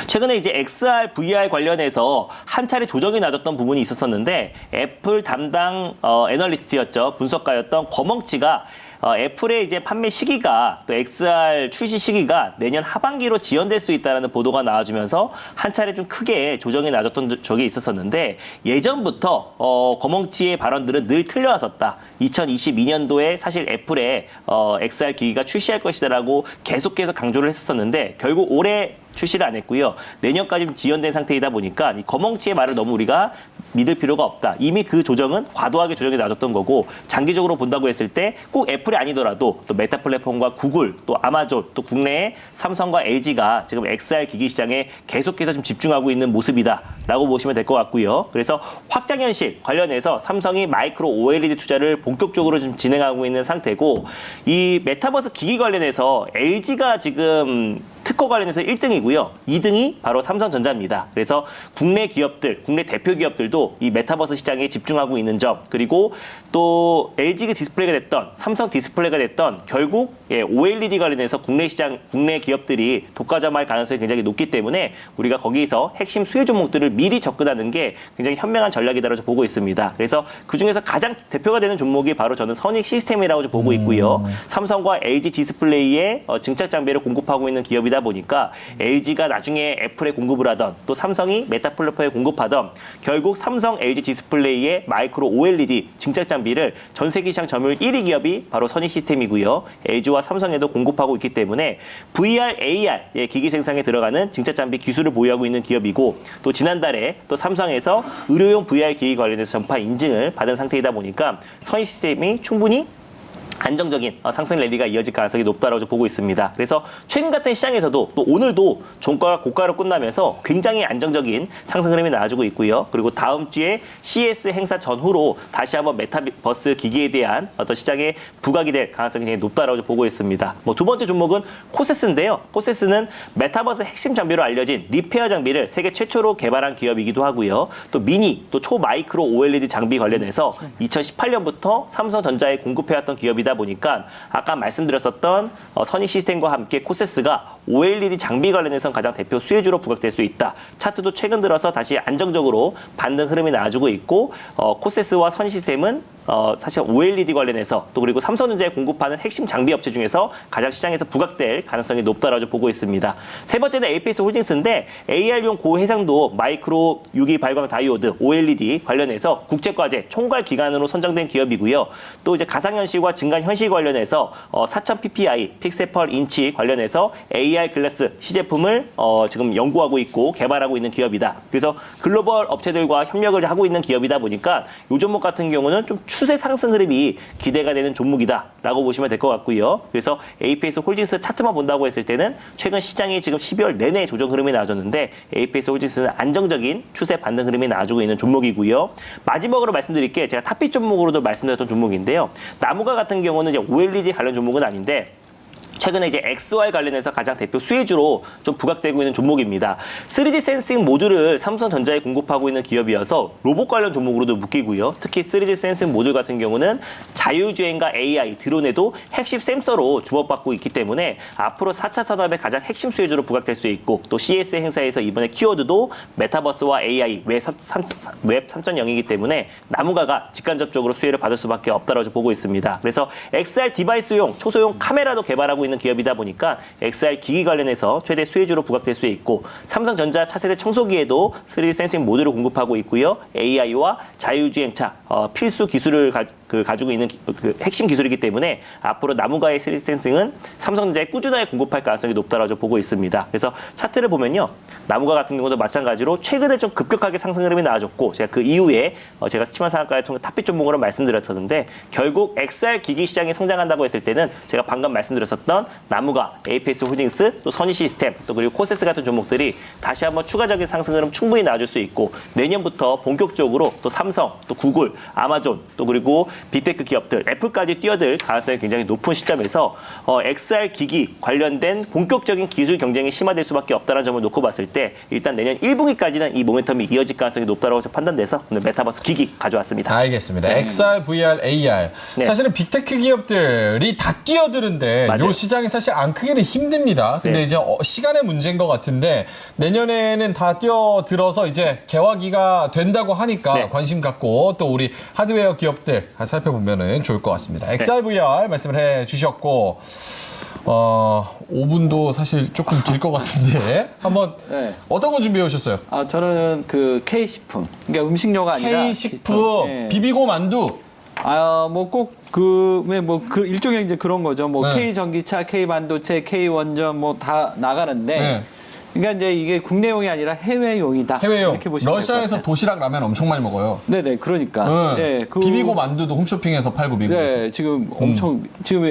최근에 이제 XR, VR 관련해서 한 차례 조정이 나졌던 부분이 있었었는데 애플 담당 애널리스트였죠. 분석가였던 권멍치가 애플의 이제 판매 시기가 또 XR 출시 시기가 내년 하반기로 지연될 수 있다는 보도가 나와주면서 한 차례 좀 크게 조정이 나졌던 적이 있었었는데 예전부터 권멍치의 발언들은 늘 틀려왔었다. 2022년도에 사실 애플의 XR 기기가 출시할 것이다라고 계속해서 강조를 했었는데 결국 올해 출시를 안 했고요. 내년까지 지연된 상태이다 보니까 이 거멍치의 말을 너무 우리가 믿을 필요가 없다. 이미 그 조정은 과도하게 조정이 나졌던 거고 장기적으로 본다고 했을 때 꼭 애플이 아니더라도 또 메타 플랫폼과 구글 또 아마존 또 국내의 삼성과 LG가 지금 XR 기기 시장에 계속해서 좀 집중하고 있는 모습이다라고 보시면 될 것 같고요. 그래서 확장현실 관련해서 삼성이 마이크로 OLED 투자를 본격적으로 좀 진행하고 있는 상태고 이 메타버스 기기 관련해서 LG가 지금 특허 관련해서 1등이고요. 2등이 바로 삼성전자입니다. 그래서 국내 기업들, 국내 대표 기업들도 이 메타버스 시장에 집중하고 있는 점, 그리고 또 LG 디스플레이가 됐던 삼성 디스플레이가 됐던 결국 OLED 관련해서 국내 시장, 국내 기업들이 독과점할 가능성이 굉장히 높기 때문에 우리가 거기서 핵심 수혜 종목들을 미리 접근하는 게 굉장히 현명한 전략이다라고 보고 있습니다. 그래서 그 중에서 가장 대표가 되는 종목이 바로 저는 선익 시스템이라고 보고 있고요. 삼성과 LG 디스플레이의 증착 장비를 공급하고 있는 기업이다 보니까 LG가 나중에 애플에 공급을 하던 또 삼성이 메타 플랫폼에 공급하던 결국 삼성, LG 디스플레이의 마이크로 OLED 증착 장비를 전 세계 시장 점유율 1위 기업이 바로 선익 시스템이고요. LG와 삼성에도 공급하고 있기 때문에 VR, AR 기기 생산에 들어가는 증착 장비 기술을 보유하고 있는 기업이고 또 지난달에 또 삼성에서 의료용 VR 기기 관련해서 전파 인증을 받은 상태이다 보니까 선익 시스템이 충분히 안정적인 상승 랠리가 이어질 가능성이 높다라고 보고 있습니다. 그래서 최근 같은 시장에서도 또 오늘도 종가가 고가로 끝나면서 굉장히 안정적인 상승 흐름이 나와주고 있고요. 그리고 다음 주에 CES 행사 전후로 다시 한번 메타버스 기기에 대한 어떤 시장에 부각이 될 가능성이 굉장히 높다라고 보고 있습니다. 두 번째 종목은 코세스인데요. 코세스는 메타버스 핵심 장비로 알려진 리페어 장비를 세계 최초로 개발한 기업이기도 하고요. 또 미니, 또 초마이크로 OLED 장비 관련해서 2018년부터 삼성전자에 공급해왔던 기업이다 보니까 아까 말씀드렸었던 선익 시스템과 함께 코세스가 OLED 장비 관련해서는 가장 대표 수혜주로 부각될 수 있다. 차트도 최근 들어서 다시 안정적으로 반등 흐름이 나와주고 있고 코세스와 선익 시스템은 사실 OLED 관련해서 또 그리고 삼성전자에 공급하는 핵심 장비 업체 중에서 가장 시장에서 부각될 가능성이 높다라고 보고 있습니다. 세 번째는 APS 홀딩스인데 AR용 고해상도 마이크로 유기 발광 다이오드 OLED 관련해서 국제과제 총괄 기관으로 선정된 기업이고요. 또 이제 가상현실과 증강현실 관련해서 4000 ppi 픽셀펄 인치 관련해서 AR 글라스 시제품을 지금 연구하고 있고 개발하고 있는 기업이다. 그래서 글로벌 업체들과 협력을 하고 있는 기업이다 보니까 이 종목 같은 경우는 좀 추세 상승 흐름이 기대가 되는 종목이다라고 보시면 될 것 같고요. 그래서 APS 홀딩스 차트만 본다고 했을 때는 최근 시장이 지금 12월 내내 조정 흐름이 나와줬는데 APS 홀딩스는 안정적인 추세 반등 흐름이 나와주고 있는 종목이고요. 마지막으로 말씀드릴 게 제가 탑픽 종목으로도 말씀드렸던 종목인데요. 나무가 같은 경우는 이제 OLED 관련 종목은 아닌데 최근에 이제 XY 관련해서 가장 대표 수혜주로 좀 부각되고 있는 종목입니다. 3D 센싱 모듈을 삼성전자에 공급하고 있는 기업이어서 로봇 관련 종목으로도 묶이고요. 특히 3D 센싱 모듈 같은 경우는 자율주행과 AI, 드론에도 핵심 센서로 주목받고 있기 때문에 앞으로 4차 산업의 가장 핵심 수혜주로 부각될 수 있고 또 CS 행사에서 이번에 키워드도 메타버스와 AI, 웹 3.0이기 때문에 나무가가 직간접적으로 수혜를 받을 수밖에 없다고 보고 있습니다. 그래서 XR 디바이스용 초소형 카메라도 개발하고 있는 기업이다 보니까 XR 기기 관련해서 최대 수혜주로 부각될 수 있고 삼성전자 차세대 청소기에도 3D 센싱 모듈을 공급하고 있고요. AI와 자율주행차 필수 기술을 가지고 있는 그 핵심 기술이기 때문에 앞으로 나무가의 3D 센싱은 삼성전자에 꾸준하게 공급할 가능성이 높다라고 보고 있습니다. 그래서 차트를 보면요. 나무가 같은 경우도 마찬가지로 최근에 좀 급격하게 상승 흐름이 나와줬고 제가 그 이후에 제가 스치만 상한가를 통해 탑픽 종목으로 말씀드렸었는데 결국 XR 기기 시장이 성장한다고 했을 때는 제가 방금 말씀드렸었던 나무가, APS 홀딩스, 또 선희 시스템, 또 그리고 코세스 같은 종목들이 다시 한번 추가적인 상승 흐름 충분히 나와줄 수 있고 내년부터 본격적으로 또 삼성, 또 구글, 아마존, 또 그리고 빅테크 기업들, 애플까지 뛰어들 가능성이 굉장히 높은 시점에서 XR 기기 관련된 본격적인 기술 경쟁이 심화될 수밖에 없다는 점을 놓고 봤을 때 일단 내년 1분기까지는 이 모멘텀이 이어질 가능성이 높다고 판단돼서 오늘 메타버스 기기 가져왔습니다. 알겠습니다. XR, VR, AR. 네. 사실은 빅테크 기업들이 다 뛰어드는데 맞아요. 이 시장이 사실 안 크기는 힘듭니다. 근데 네. 이제 시간의 문제인 것 같은데 내년에는 다 뛰어들어서 이제 개화기가 된다고 하니까 네. 관심 갖고 또 우리 하드웨어 기업들 살펴보면은 좋을 것 같습니다. XR, VR 말씀을 해주셨고 5분도 사실 조금 길 것 같은데 한번 네. 어떤 거 준비해 오셨어요? 저는 그 K식품, 그러니까 음식료가 아니라 K식품, 네. 비비고 만두. 뭐 꼭 그 일종의 이제 그런 거죠. 뭐 네. K 전기차, K 반도체, K 원전 뭐 다 나가는데. 네. 그러니까 이제 이게 국내용이 아니라 해외용이다. 해외용. 이렇게 보시면 러시아에서 될 것 같아요. 도시락 라면 엄청 많이 먹어요. 네네, 그러니까. 네, 비비고 만두도 홈쇼핑에서 팔고 미국에서. 네, 지금 엄청 지금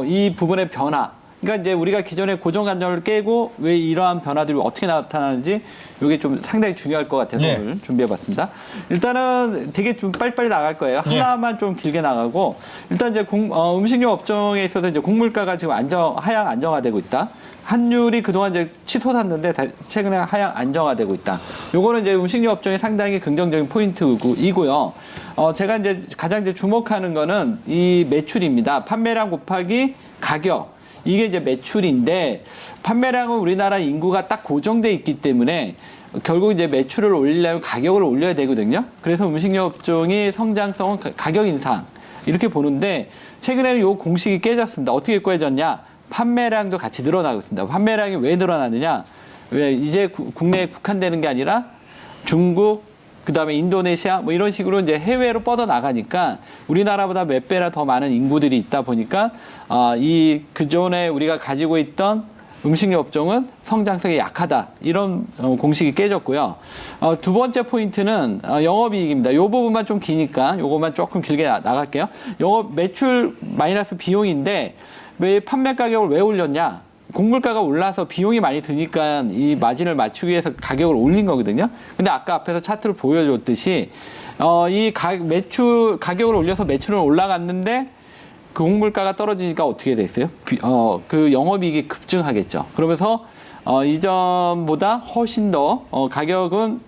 이 부분의 변화. 그러니까 이제 우리가 기존의 고정관념을 깨고 왜 이러한 변화들이 어떻게 나타나는지 이게 좀 상당히 중요할 것 같아서 예. 오늘 준비해봤습니다. 일단은 되게 좀 빨리빨리 나갈 거예요. 예. 하나만 좀 길게 나가고 일단 이제 음식료 업종에 있어서 이제 곡물가가 지금 하향 안정화되고 있다. 환율이 그동안 이제 치솟았는데 최근에 하향 안정화되고 있다. 요거는 이제 음식료 업종의 상당히 긍정적인 포인트이고요. 제가 이제 가장 이제 주목하는 거는 이 매출입니다. 판매량 곱하기 가격. 이게 이제 매출인데 판매량은 우리나라 인구가 딱 고정돼 있기 때문에 결국 이제 매출을 올리려면 가격을 올려야 되거든요. 그래서 음식료 업종이 성장성은 가격 인상 이렇게 보는데 최근에는 요 공식이 깨졌습니다. 어떻게 깨졌냐? 판매량도 같이 늘어나고 있습니다. 판매량이 왜 늘어나느냐? 왜 이제 국내에 국한되는 게 아니라 중국, 그다음에 인도네시아 뭐 이런 식으로 이제 해외로 뻗어 나가니까 우리나라보다 몇 배나 더 많은 인구들이 있다 보니까 이 그전에 우리가 가지고 있던 음식료 업종은 성장성이 약하다 이런 공식이 깨졌고요. 두 번째 포인트는 영업이익입니다. 이 부분만 좀 기니까 요것만 조금 길게 나갈게요. 영업 매출 마이너스 비용인데 왜 판매 가격을 왜 올렸냐? 곡물가가 올라서 비용이 많이 드니까 이 마진을 맞추기 위해서 가격을 올린 거거든요. 근데 아까 앞에서 차트를 보여줬듯이 매출 가격을 올려서 매출은 올라갔는데 그 곡물가가 떨어지니까 어떻게 됐어요? 그 영업이익이 급증하겠죠. 그러면서 이전보다 훨씬 더 가격은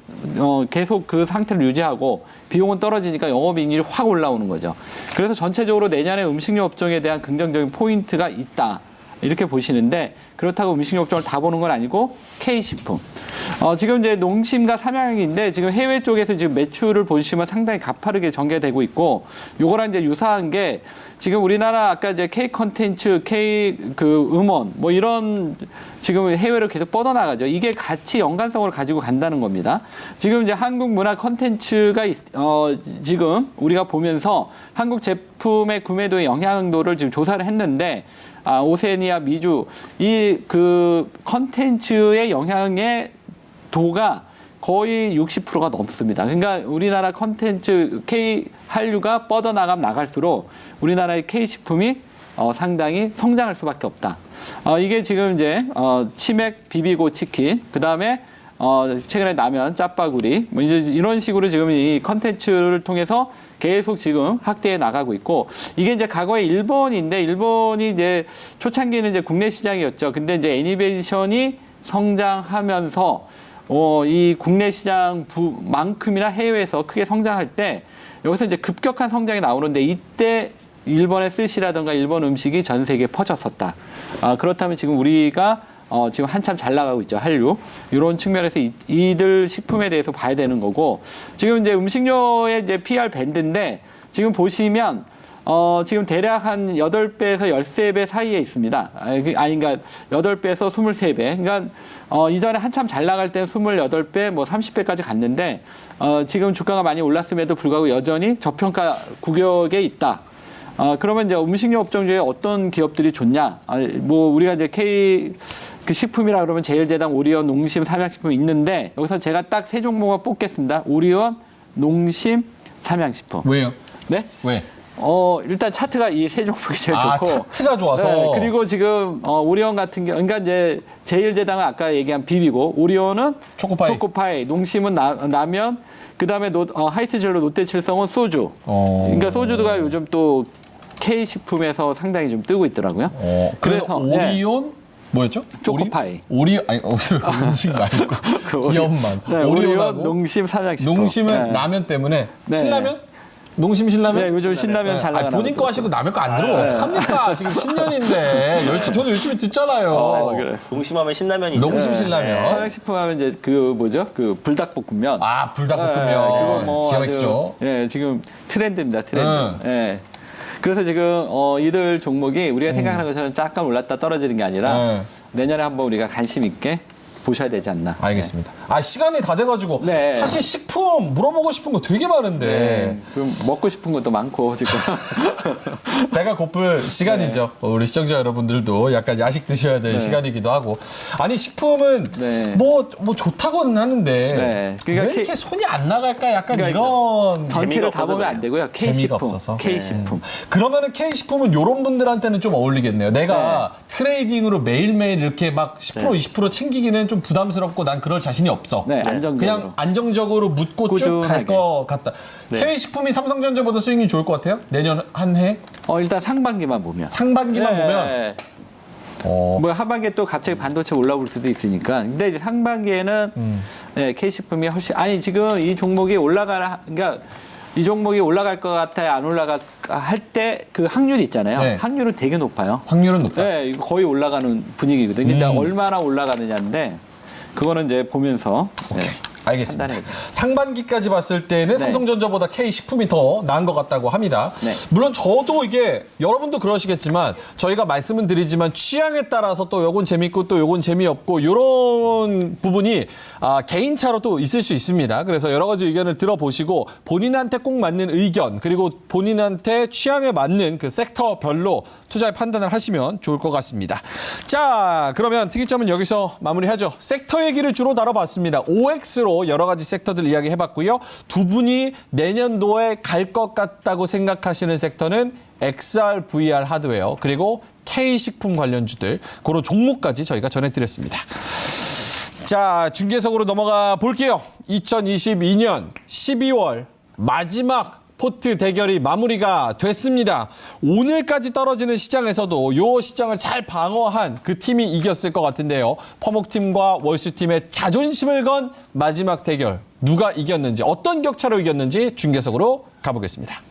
계속 그 상태를 유지하고 비용은 떨어지니까 영업이익률이 확 올라오는 거죠. 그래서 전체적으로 내년에 음식료 업종에 대한 긍정적인 포인트가 있다. 이렇게 보시는데 그렇다고 음식료 업종을 다 보는 건 아니고 K식품. 지금 이제 농심과 삼양인데 지금 해외 쪽에서 지금 매출을 보시면 상당히 가파르게 전개되고 있고 요거랑 이제 유사한 게 지금 우리나라 아까 이제 K 컨텐츠, K 그 음원 뭐 이런 지금 해외로 계속 뻗어나가죠. 이게 같이 연관성을 가지고 간다는 겁니다. 지금 이제 한국 문화 컨텐츠가 지금 우리가 보면서 한국 제품의 구매도의 영향도를 지금 조사를 했는데 오세니아, 미주 이 그 컨텐츠의 영향의 도가 거의 60%가 넘습니다. 그러니까 우리나라 컨텐츠 K 한류가 뻗어나가면 나갈수록 우리나라의 K 식품이 상당히 성장할 수밖에 없다. 이게 지금 이제 치맥 비비고 치킨, 그 다음에 최근에 라면, 짜파구리, 뭐 이제 이런 식으로 지금 이 컨텐츠를 통해서 계속 지금 확대해 나가고 있고, 이게 이제 과거에 일본인데, 일본이 이제 초창기는 이제 국내 시장이었죠. 근데 이제 애니메이션이 성장하면서 이 국내 시장만큼이나 해외에서 크게 성장할 때 여기서 이제 급격한 성장이 나오는데 이때 일본의 스시라든가 일본 음식이 전 세계에 퍼졌었다. 그렇다면 지금 우리가 지금 한참 잘 나가고 있죠. 한류. 이런 측면에서 이들 식품에 대해서 봐야 되는 거고, 지금 이제 음식료의 이제 PR 밴드인데 지금 보시면 지금 대략 한 8배에서 13배 사이에 있습니다. 그러니까 8배에서 23배. 그러니까 이전에 한참 잘 나갈 때 28배, 뭐 30배까지 갔는데 지금 주가가 많이 올랐음에도 불구하고 여전히 저평가 구격에 있다. 그러면 이제 음식료 업종 중에 어떤 기업들이 좋냐? 뭐 우리가 이제 K 그 식품이라 그러면 제일제당, 오리온, 농심, 삼양식품이 있는데 여기서 제가 딱 세 종목만 뽑겠습니다. 오리온, 농심, 삼양식품. 왜요? 네? 왜? 일단 차트가 이 세 종목이 제일 좋고. 차트가 좋아서. 네, 그리고 지금 오리온 같은 경우, 그러니까 이제 제일제당은 아까 얘기한 비비고, 오리온은 초코파이, 농심은 라면, 그 다음에 하이트젤로 롯데칠성은 소주. 그러니까 소주가 요즘 또 K 식품에서 상당히 좀 뜨고 있더라고요. 그래서 오리온 뭐였죠? 초코파이. 아니 음식 말고 기업만. 네, 오리온, 농심, 삼양식품. 농심은 라면 때문에. 네. 신라면? 농심 신라면? 네, 요즘 신라면 잘 나가는. 본인 거 하시고 남의 거 안 들으면 어떡합니까? 지금 신년인데 저도 열심히 듣잖아요. 그래. 농심하면 신라면이죠. 농심 신라면. 삼양식품 하면 이제 그 뭐죠? 그 불닭볶음면. 불닭볶음면. 그거 뭐 기가 막히죠. 예, 지금 트렌드입니다. 트렌드. 예. 그래서 지금 이들 종목이 우리가 생각하는 것처럼 잠깐 올랐다 떨어지는 게 아니라 내년에 한번 우리가 관심 있게 보셔야 되지 않나. 알겠습니다. 시간이 다 돼가지고 네. 사실 식품 물어보고 싶은 거 되게 많은데 그럼 먹고 싶은 것도 많고 지금 배가 고플 시간이죠. 우리 시청자 여러분들도 약간 야식 드셔야 될 시간이기도 하고. 아니 식품은 뭐 좋다고는 하는데 그러니까 왜 이렇게 손이 안 나갈까? 약간 이런 전체를 다 보면 안 되고요. 재미가 K식품. 없어서. K식품. 그러면은 K식품은 이런 분들한테는 좀 어울리겠네요. 내가 트레이딩으로 매일매일 이렇게 막 10% 20% 챙기기는 좀 부담스럽고 난 그럴 자신이 없어. 안정적으로. 그냥 안정적으로 묻고 쭉 갈 것 같다. K식품이 삼성전자보다 수익이 좋을 것 같아요? 내년 한 해? 일단 상반기만 보면. 상반기만 보면? 뭐 하반기에 또 갑자기 반도체 올라올 수도 있으니까. 근데 이제 상반기에는 K식품이 훨씬, 지금 이 종목이 그러니까 이 종목이 올라갈 것 같아요, 안 올라갈 할 때 그 확률이 있잖아요. 확률은 되게 높아요. 확률은 높다. 네, 이거 거의 올라가는 분위기거든요. 근데 얼마나 올라가느냐인데 그거는 이제 보면서. 알겠습니다. 상반기까지 봤을 때는 삼성전자보다 K식품이 더 나은 것 같다고 합니다. 물론 저도 이게 여러분도 그러시겠지만 저희가 말씀은 드리지만 취향에 따라서 또 요건 재밌고 또 요건 재미없고 이런 부분이 개인차로 또 있을 수 있습니다. 그래서 여러 가지 의견을 들어보시고 본인한테 꼭 맞는 의견 그리고 본인한테 취향에 맞는 그 섹터별로 투자의 판단을 하시면 좋을 것 같습니다. 자, 그러면 특이점은 여기서 마무리하죠. 섹터 얘기를 주로 다뤄봤습니다. OX로 여러 가지 섹터들 이야기해봤고요. 두 분이 내년도에 갈 것 같다고 생각하시는 섹터는 XR, VR 하드웨어 그리고 K식품 관련주들 그런 종목까지 저희가 전해드렸습니다. 자, 중계석으로 넘어가 볼게요. 2022년 12월 마지막 포트 대결이 마무리가 됐습니다. 오늘까지 떨어지는 시장에서도 이 시장을 잘 방어한 그 팀이 이겼을 것 같은데요. 퍼목팀과 월수팀의 자존심을 건 마지막 대결. 누가 이겼는지, 어떤 격차로 이겼는지 중계석으로 가보겠습니다.